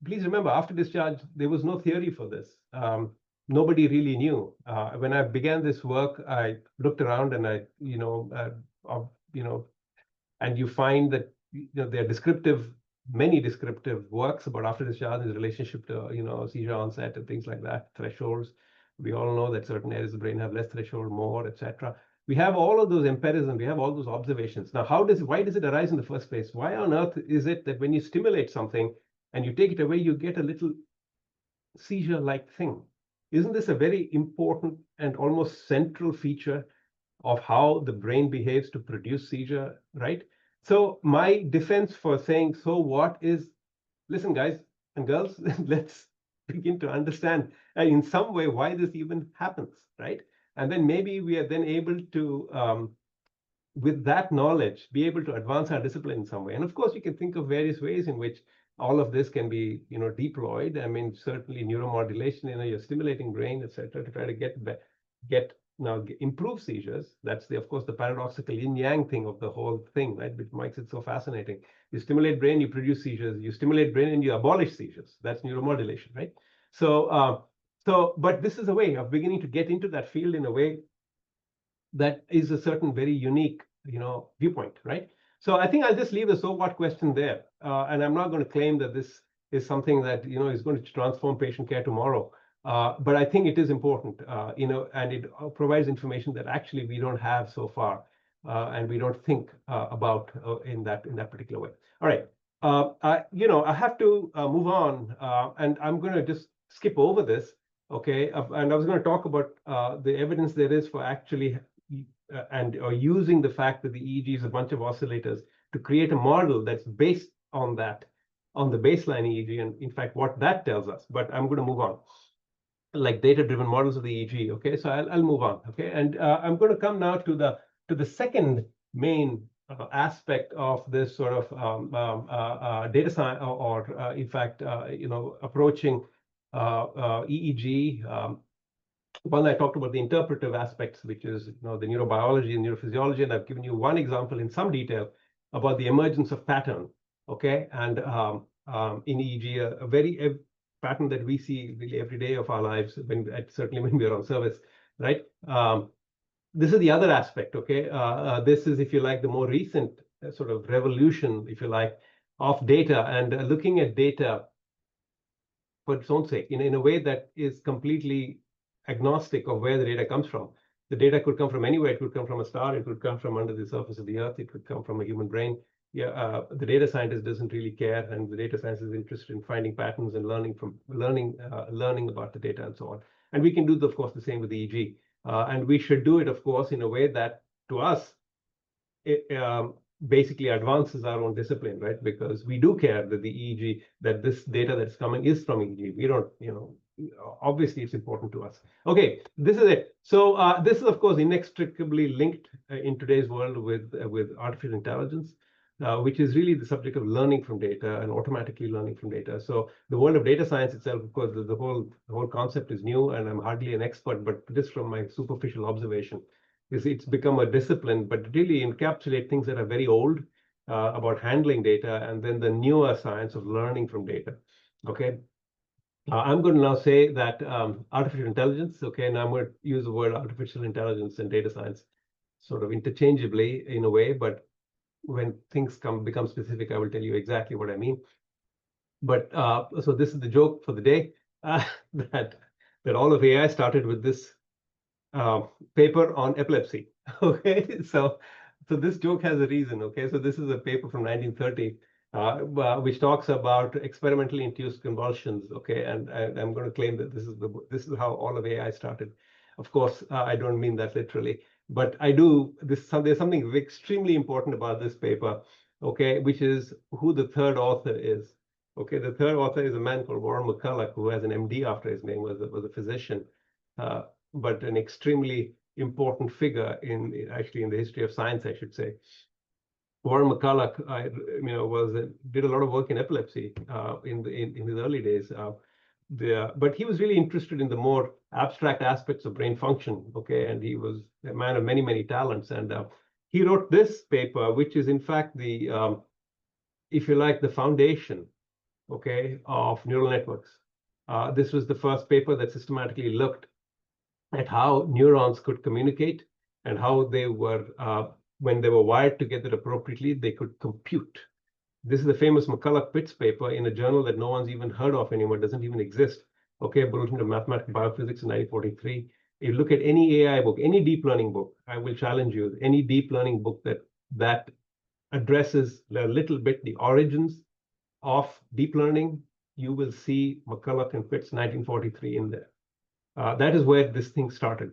Please remember, after discharge, there was no theory for this. Nobody really knew. When I began this work, I looked around and and you find that there are many descriptive works about after discharge in relationship to seizure onset and things like that, thresholds. We all know that certain areas of the brain have less threshold, more, etc. We have all of those empirism, we have all those observations. Now, why does it arise in the first place? Why on earth is it that when you stimulate something and you take it away, you get a little seizure-like thing? Isn't this a very important and almost central feature of how the brain behaves to produce seizure, right? So my defense for saying, so what is, listen, guys and girls, let's begin to understand in some way why this even happens, right? And then maybe we are then able to, with that knowledge, be able to advance our discipline in some way. And of course, you can think of various ways in which all of this can be, deployed. I mean, certainly neuromodulation, you're stimulating brain, etc., to try to improve seizures. That's of course, the paradoxical yin-yang thing of the whole thing, right? Which makes it so fascinating. You stimulate brain, you produce seizures. You stimulate brain and you abolish seizures. That's neuromodulation, right? But this is a way of beginning to get into that field in a way that is a certain very unique, viewpoint, right? So I think I'll just leave the so what question there. And I'm not going to claim that this is something that, is going to transform patient care tomorrow. But I think it is important, and it provides information that actually we don't have so far, and we don't think about in that particular way. All right, I have to move on, and I'm going to just skip over this, okay? And I was going to talk about the evidence there is for actually or using the fact that the EEG is a bunch of oscillators to create a model that's based on that, on the baseline EEG, and in fact what that tells us. But I'm going to move on, like data-driven models of the EEG. Okay, so I'll move on. Okay, and I'm going to come now to the second main aspect of this sort of data science, or in fact, approaching EEG. One, I talked about the interpretive aspects, which is the neurobiology and neurophysiology, and I've given you one example in some detail about the emergence of pattern. Okay, and in EEG, a very pattern that we see really every day of our lives, certainly when we are on service, right? This is the other aspect, okay? This is, if you like, the more recent sort of revolution, if you like, of data, and looking at data for its own sake, in a way that is completely agnostic of where the data comes from. The data could come from anywhere. It could come from a star. It could come from under the surface of the earth. It could come from a human brain. Yeah, the data scientist doesn't really care, and the data science is interested in finding patterns and learning about the data and so on. And we can do, of course, the same with EEG. And we should do it, of course, in a way that, to us, it basically advances our own discipline, right? Because we do care that the EEG, that this data that's coming is from EEG. We don't, obviously it's important to us. Okay, this is it. So this is, of course, inextricably linked in today's world with artificial intelligence, which is really the subject of learning from data and automatically learning from data. So the world of data science itself, of course, the whole concept is new, and I'm hardly an expert, but just from my superficial observation, it's become a discipline, but really encapsulate things that are very old about handling data, and then the newer science of learning from data. Okay, I'm going to now say that artificial intelligence. Okay, and I'm going to use the word artificial intelligence and data science sort of interchangeably in a way, but when things become specific, I will tell you exactly what I mean. But so this is the joke for the day, that all of AI started with this paper on epilepsy. Okay, so this joke has a reason. Okay, so this is a paper from 1930, which talks about experimentally induced convulsions. Okay, and I'm going to claim that this is how all of AI started. Of course, I don't mean that literally, but I do. There's something extremely important about this paper. Okay, which is who the third author is. Okay, the third author is a man called Warren McCulloch, who has an MD after his name, was a physician. But an extremely important figure actually in the history of science, I should say. Warren McCulloch, did a lot of work in epilepsy in his early days. But he was really interested in the more abstract aspects of brain function. Okay, and he was a man of many, many talents. And he wrote this paper, which is in fact the, if you like, the foundation, okay, of neural networks. This was the first paper that systematically looked at how neurons could communicate and how they were, when they were wired together appropriately, they could compute. This is the famous McCulloch-Pitts paper in a journal that no one's even heard of anymore, doesn't even exist. Okay, Bulletin of Mathematical Biophysics in 1943. You look at any AI book, any deep learning book, I will challenge you, any deep learning book that addresses a little bit the origins of deep learning, you will see McCulloch and Pitts 1943 in there. That is where this thing started.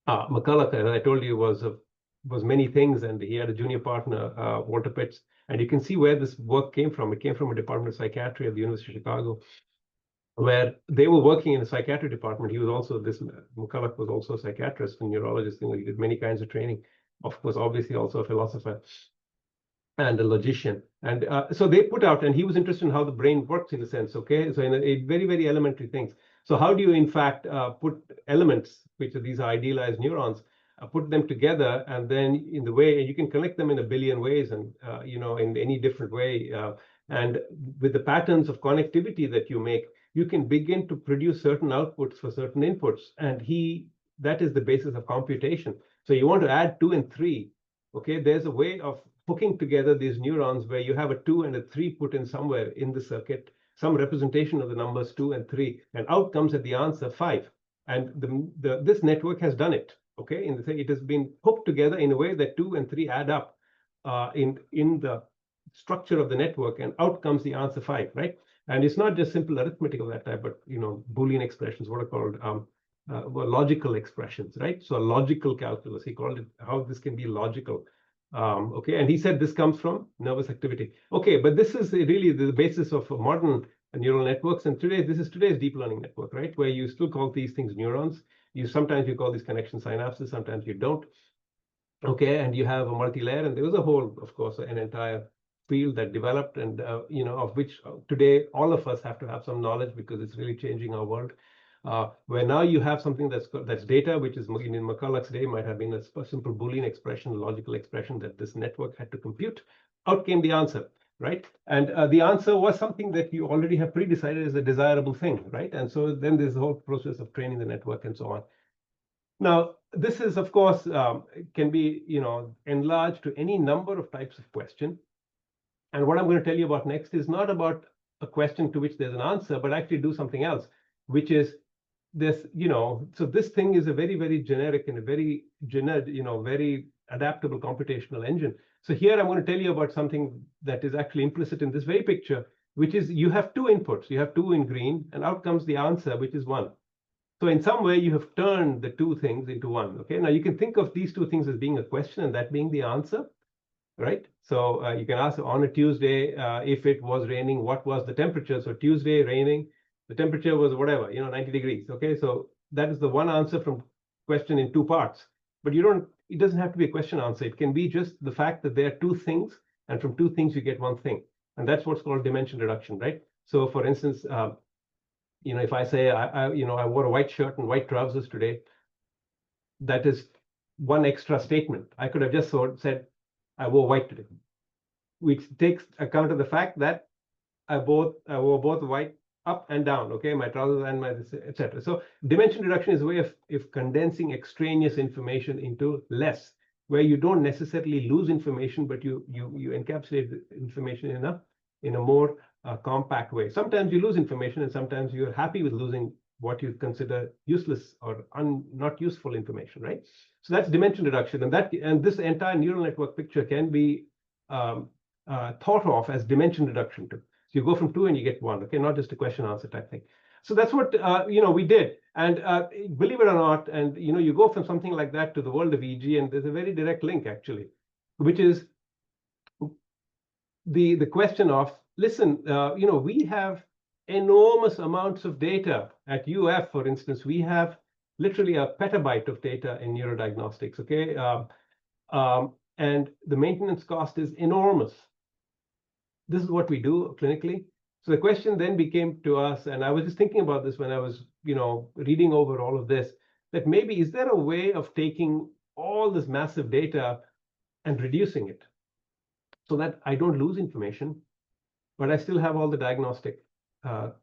McCulloch, as I told you, was many things, and he had a junior partner, Walter Pitts. And you can see where this work came from. It came from a department of psychiatry at the University of Chicago, where they were working in the psychiatry department. McCulloch was also a psychiatrist and neurologist. He did many kinds of training. Of course, obviously also a philosopher and a logician. And so they put out, and he was interested in how the brain works in a sense. Okay, so in a very, very elementary things. So how do you, in fact, put elements, which are these idealized neurons, put them together, and then in the way, you can connect them in a billion ways, and in any different way. And with the patterns of connectivity that you make, you can begin to produce certain outputs for certain inputs. And that is the basis of computation. So you want to add 2 and 3. Okay, there's a way of hooking together these neurons where you have a 2 and a 3 put in somewhere in the circuit, some representation of the numbers 2 and 3, and out comes at the answer 5. And this network has done it. Okay, it has been hooked together in a way that 2 and 3 add up in the structure of the network, and out comes the answer 5, right? And it's not just simple arithmetic of that type, but Boolean expressions, what are called logical expressions, right? So a logical calculus, he called it, how this can be logical. Okay, and he said this comes from nervous activity. Okay, but this is really the basis of modern neural networks, and this is today's deep learning network, right? Where you still call these things neurons. Sometimes you call these connections synapses, sometimes you don't. Okay, and you have a multi-layer, and there was a whole, of course, an entire field that developed, and of which today all of us have to have some knowledge, because it's really changing our world. Where now you have something that's data, which is in McCulloch's day might have been a simple Boolean expression, logical expression that this network had to compute. Out came the answer, right? And the answer was something that you already have pre-decided is a desirable thing, right? And so then there's the whole process of training the network and so on. Now, this is, of course, can be enlarged to any number of types of question. And what I'm going to tell you about next is not about a question to which there's an answer, but actually do something else, which is this, so this thing is a very, very generic and a very very adaptable computational engine. So here I'm going to tell you about something that is actually implicit in this very picture, which is you have two inputs. You have two in green, and out comes the answer, which is one. So in some way, you have turned the two things into one. Okay, now you can think of these two things as being a question and that being the answer, right? So you can ask on a Tuesday, if it was raining, what was the temperature? So Tuesday raining, the temperature was whatever, 90 degrees. Okay, so that is the one answer from question in two parts. But it doesn't have to be a question answer. It can be just the fact that there are two things, and from two things you get one thing. And that's what's called dimension reduction, right? So for instance, if I say I wore a white shirt and white trousers today, that is one extra statement. I could have just said I wore white today, which takes account of the fact that I wore both white up and down, okay, my trousers and my etc. So dimension reduction is a way of condensing extraneous information into less, where you don't necessarily lose information, but you encapsulate the information in a more compact way. Sometimes you lose information, and sometimes you're happy with losing what you consider useless or not useful information, right? So that's dimension reduction, and this entire neural network picture can be thought of as dimension reduction too. So you go from two and you get one, okay, not just a question answer type thing. So that's what we did, and believe it or not, and you go from something like that to the world of EEG, and there's a very direct link actually, which is the question of, listen, we have enormous amounts of data at UF, for instance. We have literally a petabyte of data in neurodiagnostics, okay, and the maintenance cost is enormous. This is what we do clinically. So the question then became to us, and I was just thinking about this when I was, reading over all of this, that maybe is there a way of taking all this massive data and reducing it so that I don't lose information, but I still have all the diagnostic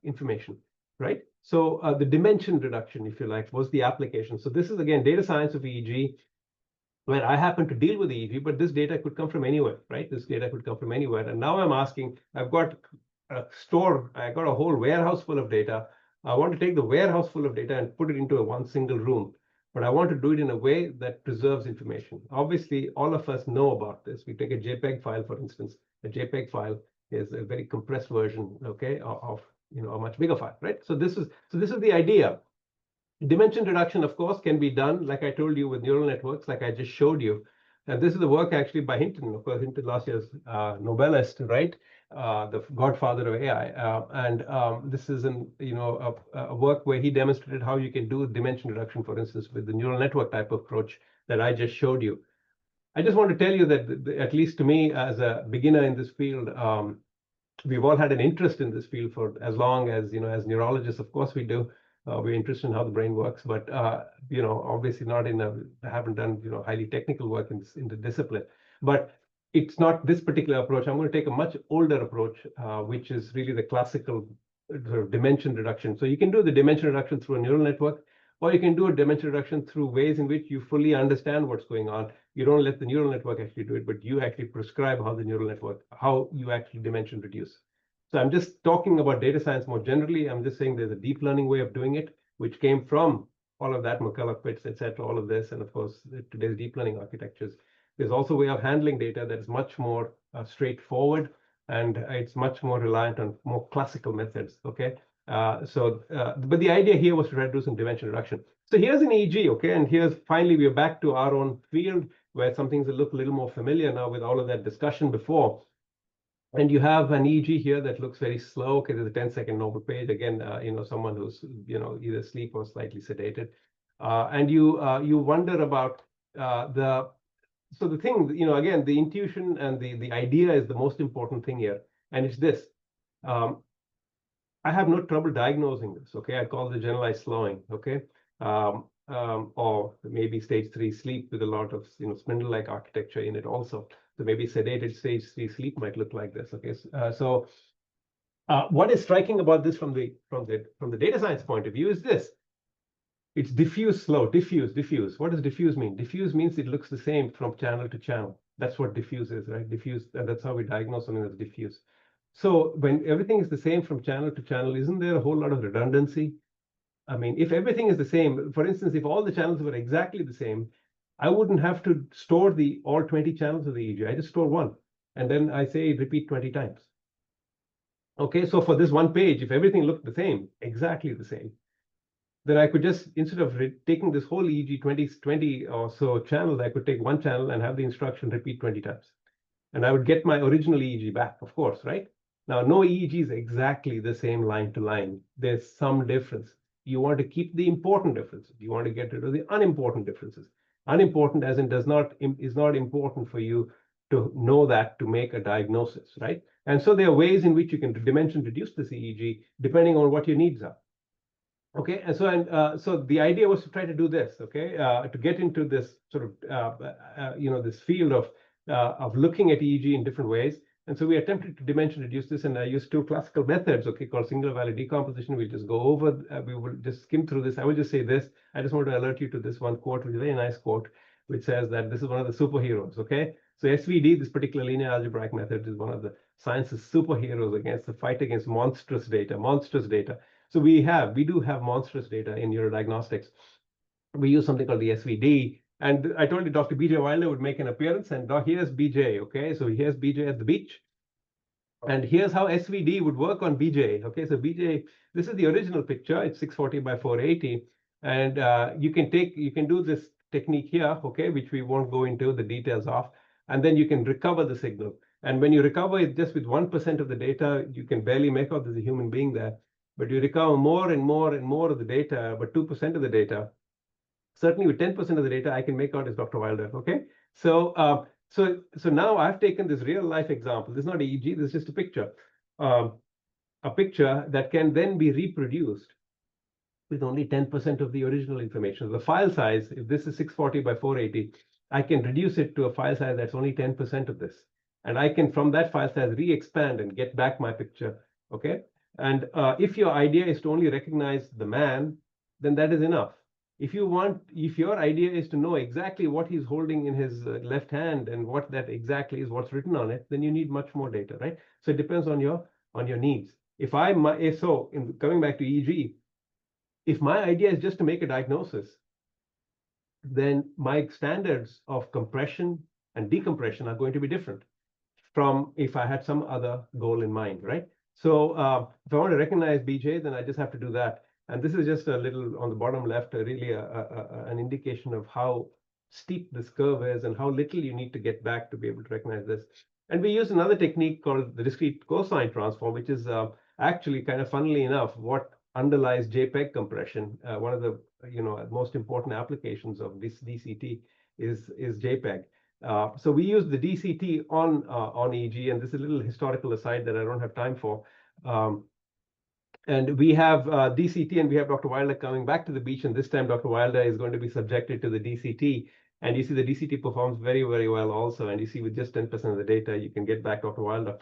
information, right? So the dimension reduction, if you like, was the application. So this is, again, data science of EEG, where I happen to deal with EEG, but this data could come from anywhere, right? This data could come from anywhere. And now I'm asking, I've got a store, I got a whole warehouse full of data. I want to take the warehouse full of data and put it into one single room, but I want to do it in a way that preserves information. Obviously, all of us know about this. We take a JPEG file, for instance. A JPEG file is a very compressed version, okay, of a much bigger file, right? So this is the idea. Dimension reduction, of course, can be done, like I told you, with neural networks, like I just showed you. And this is the work actually by Hinton, of course, Hinton last year's Nobelist, right? The godfather of AI. This is a work where he demonstrated how you can do dimension reduction, for instance, with the neural network type of approach that I just showed you. I just want to tell you that, at least to me, as a beginner in this field, we've all had an interest in this field for as long as, as neurologists, of course we do. We're interested in how the brain works, but obviously not I haven't done highly technical work in the discipline. But it's not this particular approach. I'm going to take a much older approach, which is really the classical sort of dimension reduction. So you can do the dimension reduction through a neural network, or you can do a dimension reduction through ways in which you fully understand what's going on. You don't let the neural network actually do it, but you actually prescribe how you actually dimension reduce. So I'm just talking about data science more generally. I'm just saying there's a deep learning way of doing it, which came from all of that, McCulloch-Pitts, etc., all of this, and of course, today's deep learning architectures. There's also a way of handling data that is much more straightforward, and it's much more reliant on more classical methods, okay? But the idea here was to try to do some dimension reduction. So here's an EEG, okay? And here's, finally, we're back to our own field, where some things look a little more familiar now with all of that discussion before. And you have an EEG here that looks very slow. Okay, there's a 10-second normal page. Again, someone who's, either asleep or slightly sedated. And you wonder about so the thing, again, the intuition and the idea is the most important thing here. And it's this. I have no trouble diagnosing this, okay? I call it generalized slowing, okay? Or maybe stage 3 sleep with a lot of, spindle-like architecture in it also. So maybe sedated stage 3 sleep might look like this, okay? What is striking about this from the data science point of view is this. It's diffuse slow, diffuse. What does diffuse mean? Diffuse means it looks the same from channel to channel. That's what diffuse is, right? Diffuse, and that's how we diagnose something that's diffuse. So when everything is the same from channel to channel, isn't there a whole lot of redundancy? I mean, if everything is the same, for instance, if all the channels were exactly the same, I wouldn't have to store all 20 channels of the EEG. I just store one, and then I say repeat 20 times. Okay, so for this one page, if everything looked the same, exactly the same, then I could just, instead of taking this whole EEG 20 or so channels, I could take one channel and have the instruction repeat 20 times. And I would get my original EEG back, of course, right? Now, no EEG is exactly the same line to line. There's some difference. You want to keep the important differences. You want to get rid of the unimportant differences. Unimportant as in is not important for you to know that to make a diagnosis, right? And so there are ways in which you can dimension reduce this EEG depending on what your needs are. Okay, and so the idea was to try to do this, okay, to get into this sort of this field of looking at EEG in different ways. And so we attempted to dimension reduce this, and I used two classical methods, okay, called single value decomposition. We'll just go over, we will just skim through this. I will just say this. I just want to alert you to this one quote, which is a very nice quote, which says that this is one of the superheroes, okay? So SVD, this particular linear algebraic method, is one of the science's superheroes against the fight against monstrous data. So we do have monstrous data in neurodiagnostics. We use something called the SVD. And I told you Dr. BJ Wilder would make an appearance, and here's BJ, okay? So here's BJ at the beach. And here's how SVD would work on BJ, okay? So BJ, this is the original picture. It's 640 by 480. And you can do this technique here, okay, which we won't go into the details of. And then you can recover the signal. And when you recover it just with 1% of the data, you can barely make out there's a human being there. But you recover more and more and more of the data, but 2% of the data. Certainly with 10% of the data, I can make out as Dr. Wilder, okay? So now I've taken this real life example. This is not EEG, this is just a picture that can then be reproduced with only 10% of the original information. The file size, if this is 640 by 480, I can reduce it to a file size that's only 10% of this. And I can, from that file size, re-expand and get back my picture, okay? And if your idea is to only recognize the man, then that is enough. If your idea is to know exactly what he's holding in his left hand and what that exactly is, what's written on it, then you need much more data, right? So it depends on your needs. Coming back to EEG, if my idea is just to make a diagnosis, then my standards of compression and decompression are going to be different from if I had some other goal in mind, right? So if I want to recognize BJ, then I just have to do that. And this is just a little on the bottom left, really an indication of how steep this curve is and how little you need to get back to be able to recognize this. And we use another technique called the discrete cosine transform, which is actually kind of funnily enough what underlies JPEG compression. One of the most important applications of this DCT is JPEG. So we use the DCT on EEG, and this is a little historical aside that I don't have time for. And we have DCT, and we have Dr. Wilder coming back to the beach, and this time Dr. Wilder is going to be subjected to the DCT. And you see the DCT performs very, very well also. And you see with just 10% of the data, you can get back Dr. Wilder.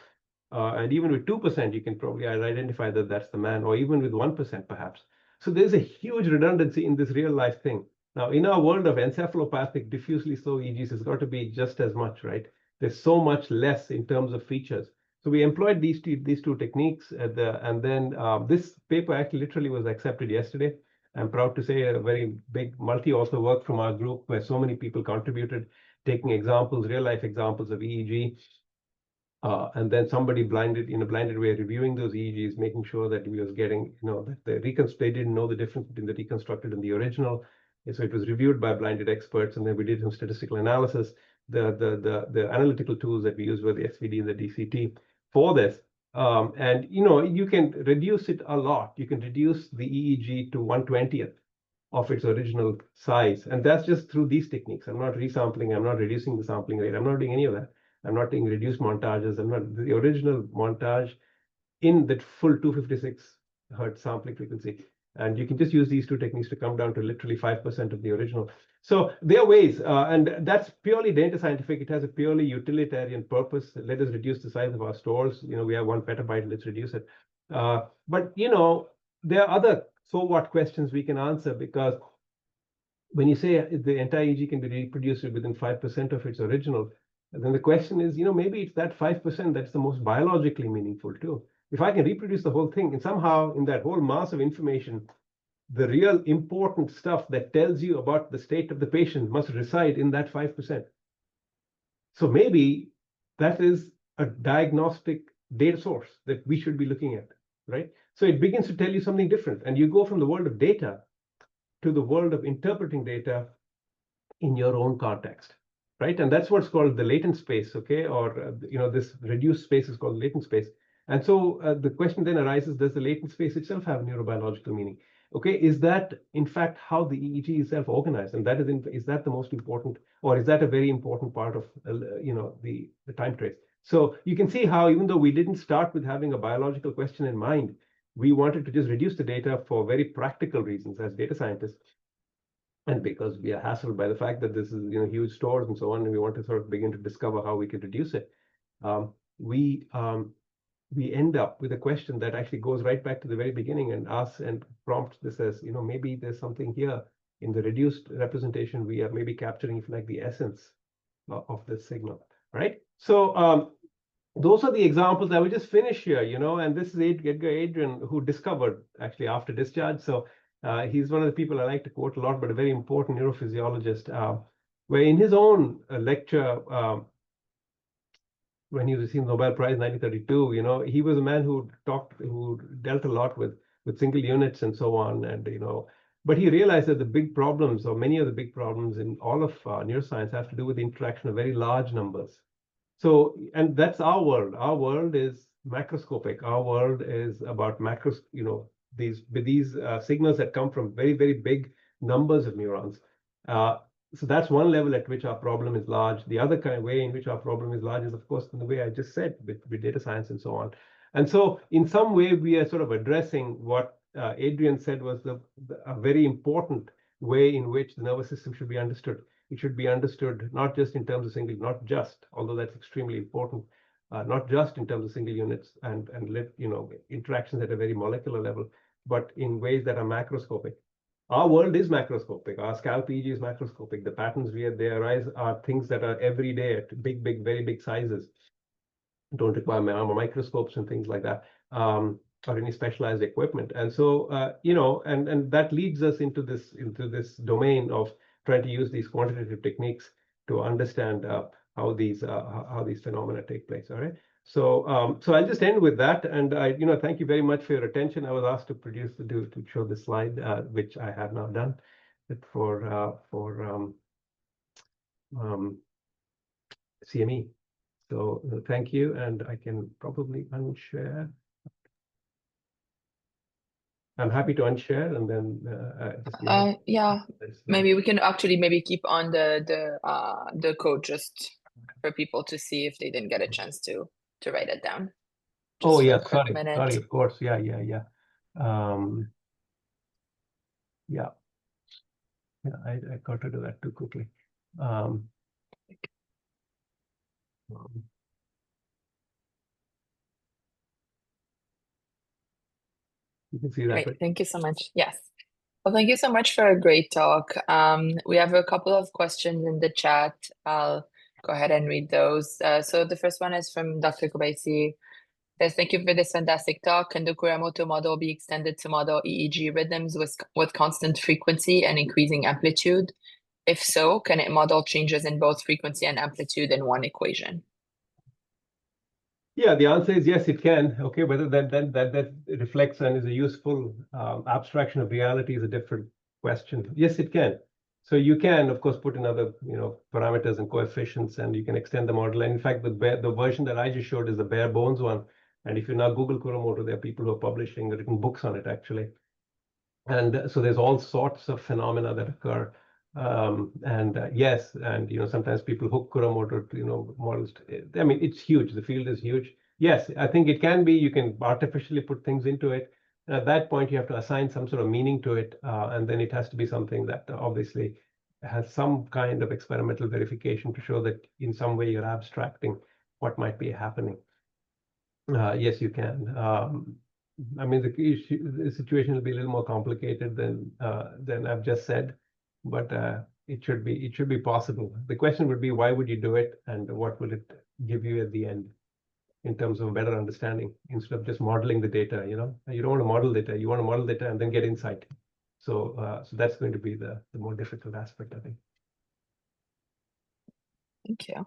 And even with 2%, you can probably identify that that's the man, or even with 1% perhaps. So there's a huge redundancy in this real life thing. Now, in our world of encephalopathic, diffusely slow EEGs, it's got to be just as much, right? There's so much less in terms of features. So we employed these two techniques, and then this paper actually literally was accepted yesterday. I'm proud to say a very big multi-author work from our group where so many people contributed, taking examples, real life examples of EEG. And then somebody in a blinded way reviewing those EEGs, making sure that we was getting, that they didn't know the difference between the reconstructed and the original. And so it was reviewed by blinded experts, and then we did some statistical analysis. The analytical tools that we used were the SVD and the DCT for this. And you can reduce it a lot. You can reduce the EEG to 1/20th of its original size. And that's just through these techniques. I'm not resampling, I'm not reducing the sampling rate, I'm not doing any of that. I'm not doing reduced montages. I'm not the original montage in that full 256 hertz sampling frequency. And you can just use these two techniques to come down to literally 5% of the original. So there are ways, and that's purely data scientific. It has a purely utilitarian purpose. Let us reduce the size of our stores. We have 1 petabyte, let's reduce it. But there are other so what questions we can answer, because when you say the entire EEG can be reproduced within 5% of its original, And then the question is, maybe it's that 5% that's the most biologically meaningful too. If I can reproduce the whole thing, and somehow in that whole mass of information, the real important stuff that tells you about the state of the patient must reside in that 5%. So maybe that is a diagnostic data source that we should be looking at, right? So it begins to tell you something different. And you go from the world of data to the world of interpreting data in your own context, right? And that's what's called the latent space, okay? Or, this reduced space is called latent space. And so the question then arises, does the latent space itself have neurobiological meaning? Okay, is that in fact how the EEG is self-organized? And that is that the most important, or is that a very important part of, the time trace? So you can see how, even though we didn't start with having a biological question in mind, we wanted to just reduce the data for very practical reasons as data scientists. And because we are hassled by the fact that this is, huge stores and so on, and we want to sort of begin to discover how we could reduce it, we end up with a question that actually goes right back to the very beginning and asks and prompts this as, maybe there's something here in the reduced representation. We are maybe capturing, if you like, the essence of the signal, right? So those are the examples. I will just finish here, and this is Edgar Adrian, who discovered actually after discharge. So he's one of the people I like to quote a lot, but a very important neurophysiologist, where in his own lecture, when he received the Nobel Prize in 1932, he was a man who dealt a lot with single units and so on. And, but he realized that the big problems, or many of the big problems in all of neuroscience, have to do with the interaction of very large numbers. So, and that's our world. Our world is macroscopic. Our world is about macros, these signals that come from very, very big numbers of neurons. So that's one level at which our problem is large. The other kind of way in which our problem is large is, of course, in the way I just said, with data science and so on. And so in some way, we are sort of addressing what Adrian said was a very important way in which the nervous system should be understood. It should be understood not just in terms of although that's extremely important, not just in terms of single units and interactions at a very molecular level, but in ways that are macroscopic. Our world is macroscopic. Our scalp EEG is macroscopic. The patterns they arise are things that are every day at big, very big sizes. Don't require microscopes and things like that, or any specialized equipment. And so, and that leads us into this domain of trying to use these quantitative techniques to understand how these phenomena take place. All right. So, so I'll just end with that, and thank you very much for your attention. I was asked to show this slide, which I have now done, for CME. So thank you, and I can probably unshare. I'm happy to unshare, and then yeah, maybe we can actually keep on the code just for people to see if they didn't get a chance to write it down. Oh yeah, sorry, of course, yeah. Yeah, I got to do that too quickly. You can see that. Great, thank you so much. Yes. Well, thank you so much for a great talk. We have a couple of questions in the chat. I'll go ahead and read those. So the first one is from Dr. Kobayashi. Says, thank you for this fantastic talk. Can the Kuramoto model be extended to model EEG rhythms with constant frequency and increasing amplitude? If so, can it model changes in both frequency and amplitude in one equation? Yeah, the answer is yes, it can. Okay, whether that reflects and is a useful abstraction of reality is a different question. Yes, it can. So you can, of course, put in other parameters and coefficients, and you can extend the model. And in fact, the version that I just showed is the bare bones one. And if you now Google Kuramoto, there are people who are written books on it actually. And so there's all sorts of phenomena that occur. Yes, and sometimes people hook Kuramoto to models. I mean, it's huge. The field is huge. Yes, I think it can be. You can artificially put things into it. And at that point, you have to assign some sort of meaning to it, and then it has to be something that obviously has some kind of experimental verification to show that in some way you're abstracting what might be happening. Yes, you can. I mean, the situation will be a little more complicated than I've just said, but it should be possible. The question would be, why would you do it, and what will it give you at the end in terms of better understanding, instead of just modeling the data? You don't want to model data. You want to model data and then get insight. So that's going to be the more difficult aspect, I think. Thank you.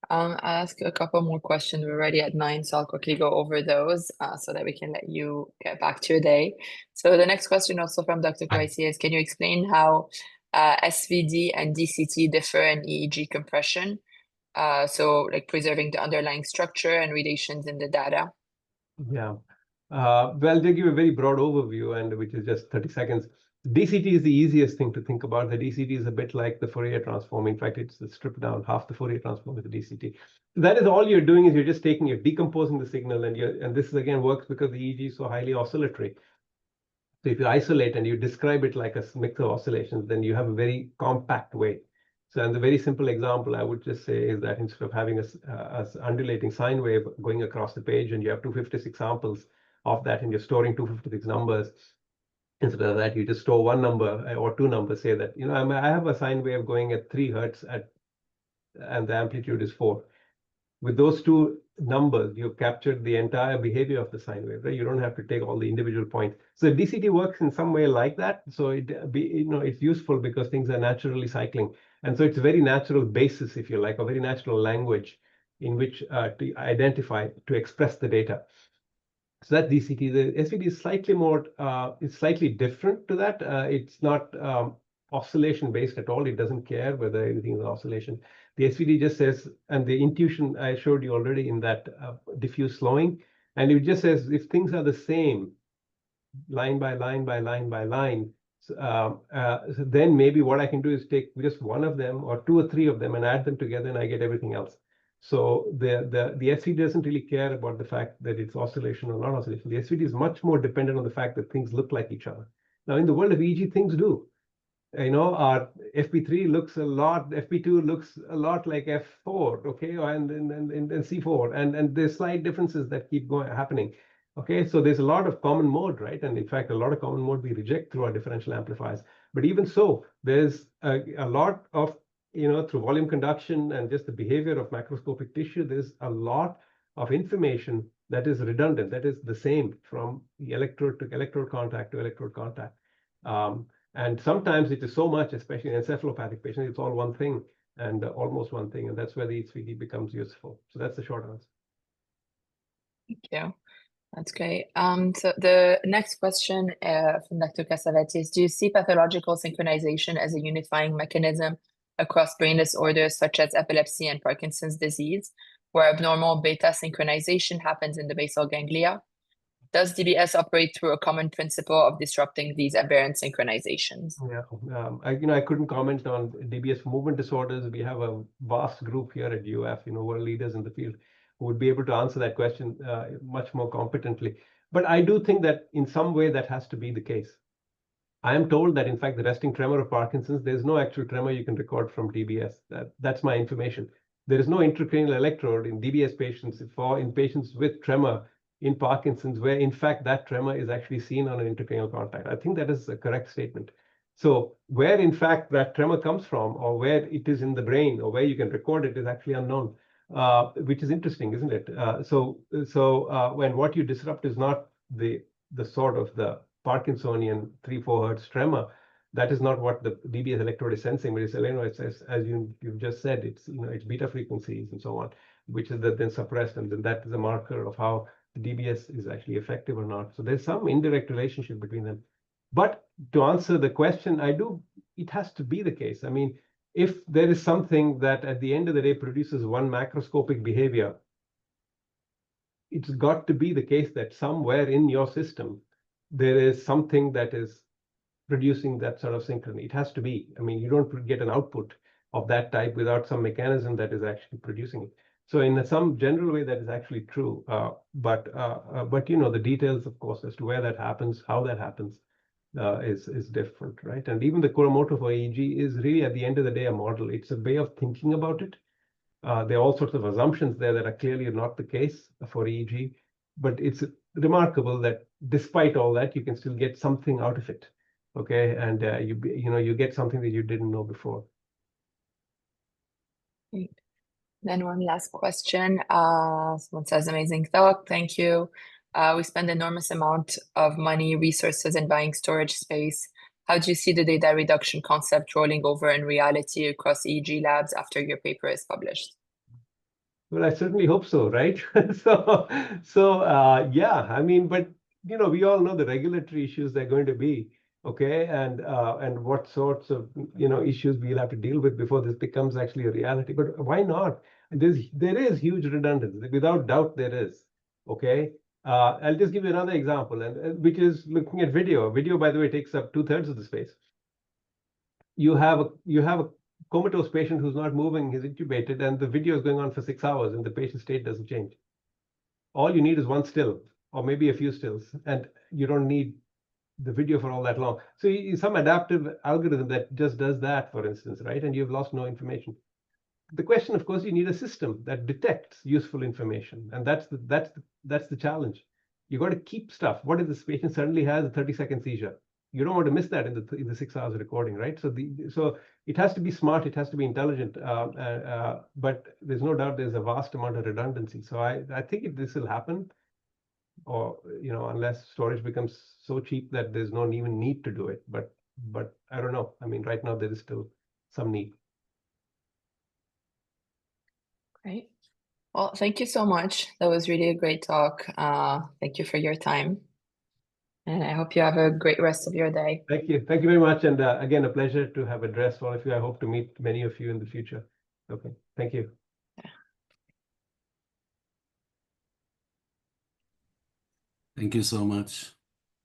I'll ask a couple more questions. We're already at 9, so I'll quickly go over those so that we can let you get back to your day. So the next question also from Dr. Kwaisi is, can you explain how SVD and DCT differ in EEG compression? So like preserving the underlying structure and relations in the data. Yeah. Well, they give a very broad overview, and which is just 30 seconds. DCT is the easiest thing to think about. The DCT is a bit like the Fourier transform. In fact, it's stripped down. Half the Fourier transform is the DCT. That is all you're doing, is you're decomposing the signal, and this is again works because the EEG is so highly oscillatory. So if you isolate and you describe it like a mix of oscillations, then you have a very compact way. So, and the very simple example I would just say is that instead of having a undulating sine wave going across the page, and you have 256 samples of that, and you're storing 256 numbers, instead of that, you just store one number or two numbers. Say that, I have a sine wave going at 3 hertz and the amplitude is 4. With those two numbers, you've captured the entire behavior of the sine wave, right? You don't have to take all the individual points. So DCT works in some way like that. So it's useful because things are naturally cycling. And so it's a very natural basis, if you like, a very natural language in which to identify, to express the data. So that DCT. The SVD is slightly more, it's slightly different to that. It's not oscillation based at all. It doesn't care whether anything is an oscillation. The SVD just says, and the intuition I showed you already in that diffuse slowing, and it just says if things are the same, line by line by line by line, so then maybe what I can do is take just one of them or 2 or 3 of them and add them together, and I get everything else. So the SVD doesn't really care about the fact that it's oscillation or not oscillation. The SVD is much more dependent on the fact that things look like each other. Now, in the world of EEG, things do. Our FP3 looks a lot, FP2 looks a lot like F4, okay, and C4, and there's slight differences that keep happening. Okay, so there's a lot of common mode, right? And in fact, a lot of common mode we reject through our differential amplifiers. But even so, there's a lot of, through volume conduction and just the behavior of macroscopic tissue, there's a lot of information that is redundant, that is the same from the electrode to electrode contact to electrode contact. And sometimes it is so much, especially in encephalopathic patients, it's all one thing and almost one thing. And that's where the HVD becomes useful. So that's the short answer. Thank you. That's great. So the next question from Dr. Cassavetes is, do you see pathological synchronization as a unifying mechanism across brain disorders such as epilepsy and Parkinson's disease, where abnormal beta synchronization happens in the basal ganglia? Does DBS operate through a common principle of disrupting these aberrant synchronizations? Yeah, I couldn't comment on DBS movement disorders. We have a vast group here at UF, world leaders in the field who would be able to answer that question much more competently. But I do think that in some way that has to be the case. I am told that, in fact, the resting tremor of Parkinson's, there's no actual tremor you can record from DBS. That's my information. There is no intracranial electrode in DBS patients in patients with tremor in Parkinson's, where in fact that tremor is actually seen on an intracranial contact. I think that is a correct statement. So where in fact that tremor comes from, or where it is in the brain, or where you can record it, is actually unknown, which is interesting, isn't it? So when what you disrupt is not the sort of the Parkinsonian 3-4 hertz tremor, that is not what the DBS electrode is sensing, but it's as you've just said, it's beta frequencies and so on, which is then suppressed, and then that is a marker of how the DBS is actually effective or not. So there's some indirect relationship between them. But to answer the question, it has to be the case. I mean, if there is something that at the end of the day produces one macroscopic behavior, it's got to be the case that somewhere in your system, there is something that is producing that sort of synchrony. It has to be. I mean, you don't get an output of that type without some mechanism that is actually producing it. So in some general way, that is actually true. But the details, of course, as to where that happens, how that happens, is different, right? And even the Kuramoto for EEG is really, at the end of the day, a model. It's a way of thinking about it. There are all sorts of assumptions there that are clearly not the case for EEG. But it's remarkable that despite all that, you can still get something out of it. Okay, and you get something that you didn't know before. Great. Then one last question. Someone says, amazing talk. Thank you. We spend enormous amount of money, resources in buying storage space. How do you see the data reduction concept rolling over in reality across EEG labs after your paper is published? Well, I certainly hope so, right? Yeah, I mean, but we all know the regulatory issues they're going to be, okay, and what sorts of issues we'll have to deal with before this becomes actually a reality. But why not? There is huge redundancy, without doubt there is. Okay, I'll just give you another example, and which is looking at video. Video, by the way, takes up 2/3 of the space. You have a comatose patient who's not moving, he's intubated, and the video is going on for 6 hours, and the patient's state doesn't change. All you need is one still, or maybe a few stills, and you don't need the video for all that long. So some adaptive algorithm that just does that, for instance, right? And you've lost no information. The question, of course, you need a system that detects useful information, and that's the challenge. You got to keep stuff. What if this patient suddenly has a 30-second seizure? You don't want to miss that in the 6 hours recording, right? So it has to be smart, it has to be intelligent, but there's no doubt there's a vast amount of redundancy. So I think this will happen, or unless storage becomes so cheap that there's no even need to do it. But I don't know. I mean, right now there is still some need. Great. Well, thank you so much. That was really a great talk. Thank you for your time. And I hope you have a great rest of your day. Thank you. Thank you very much. And again, a pleasure to have addressed all of you. I hope to meet many of you in the future. Okay. Thank you. Thank you so much.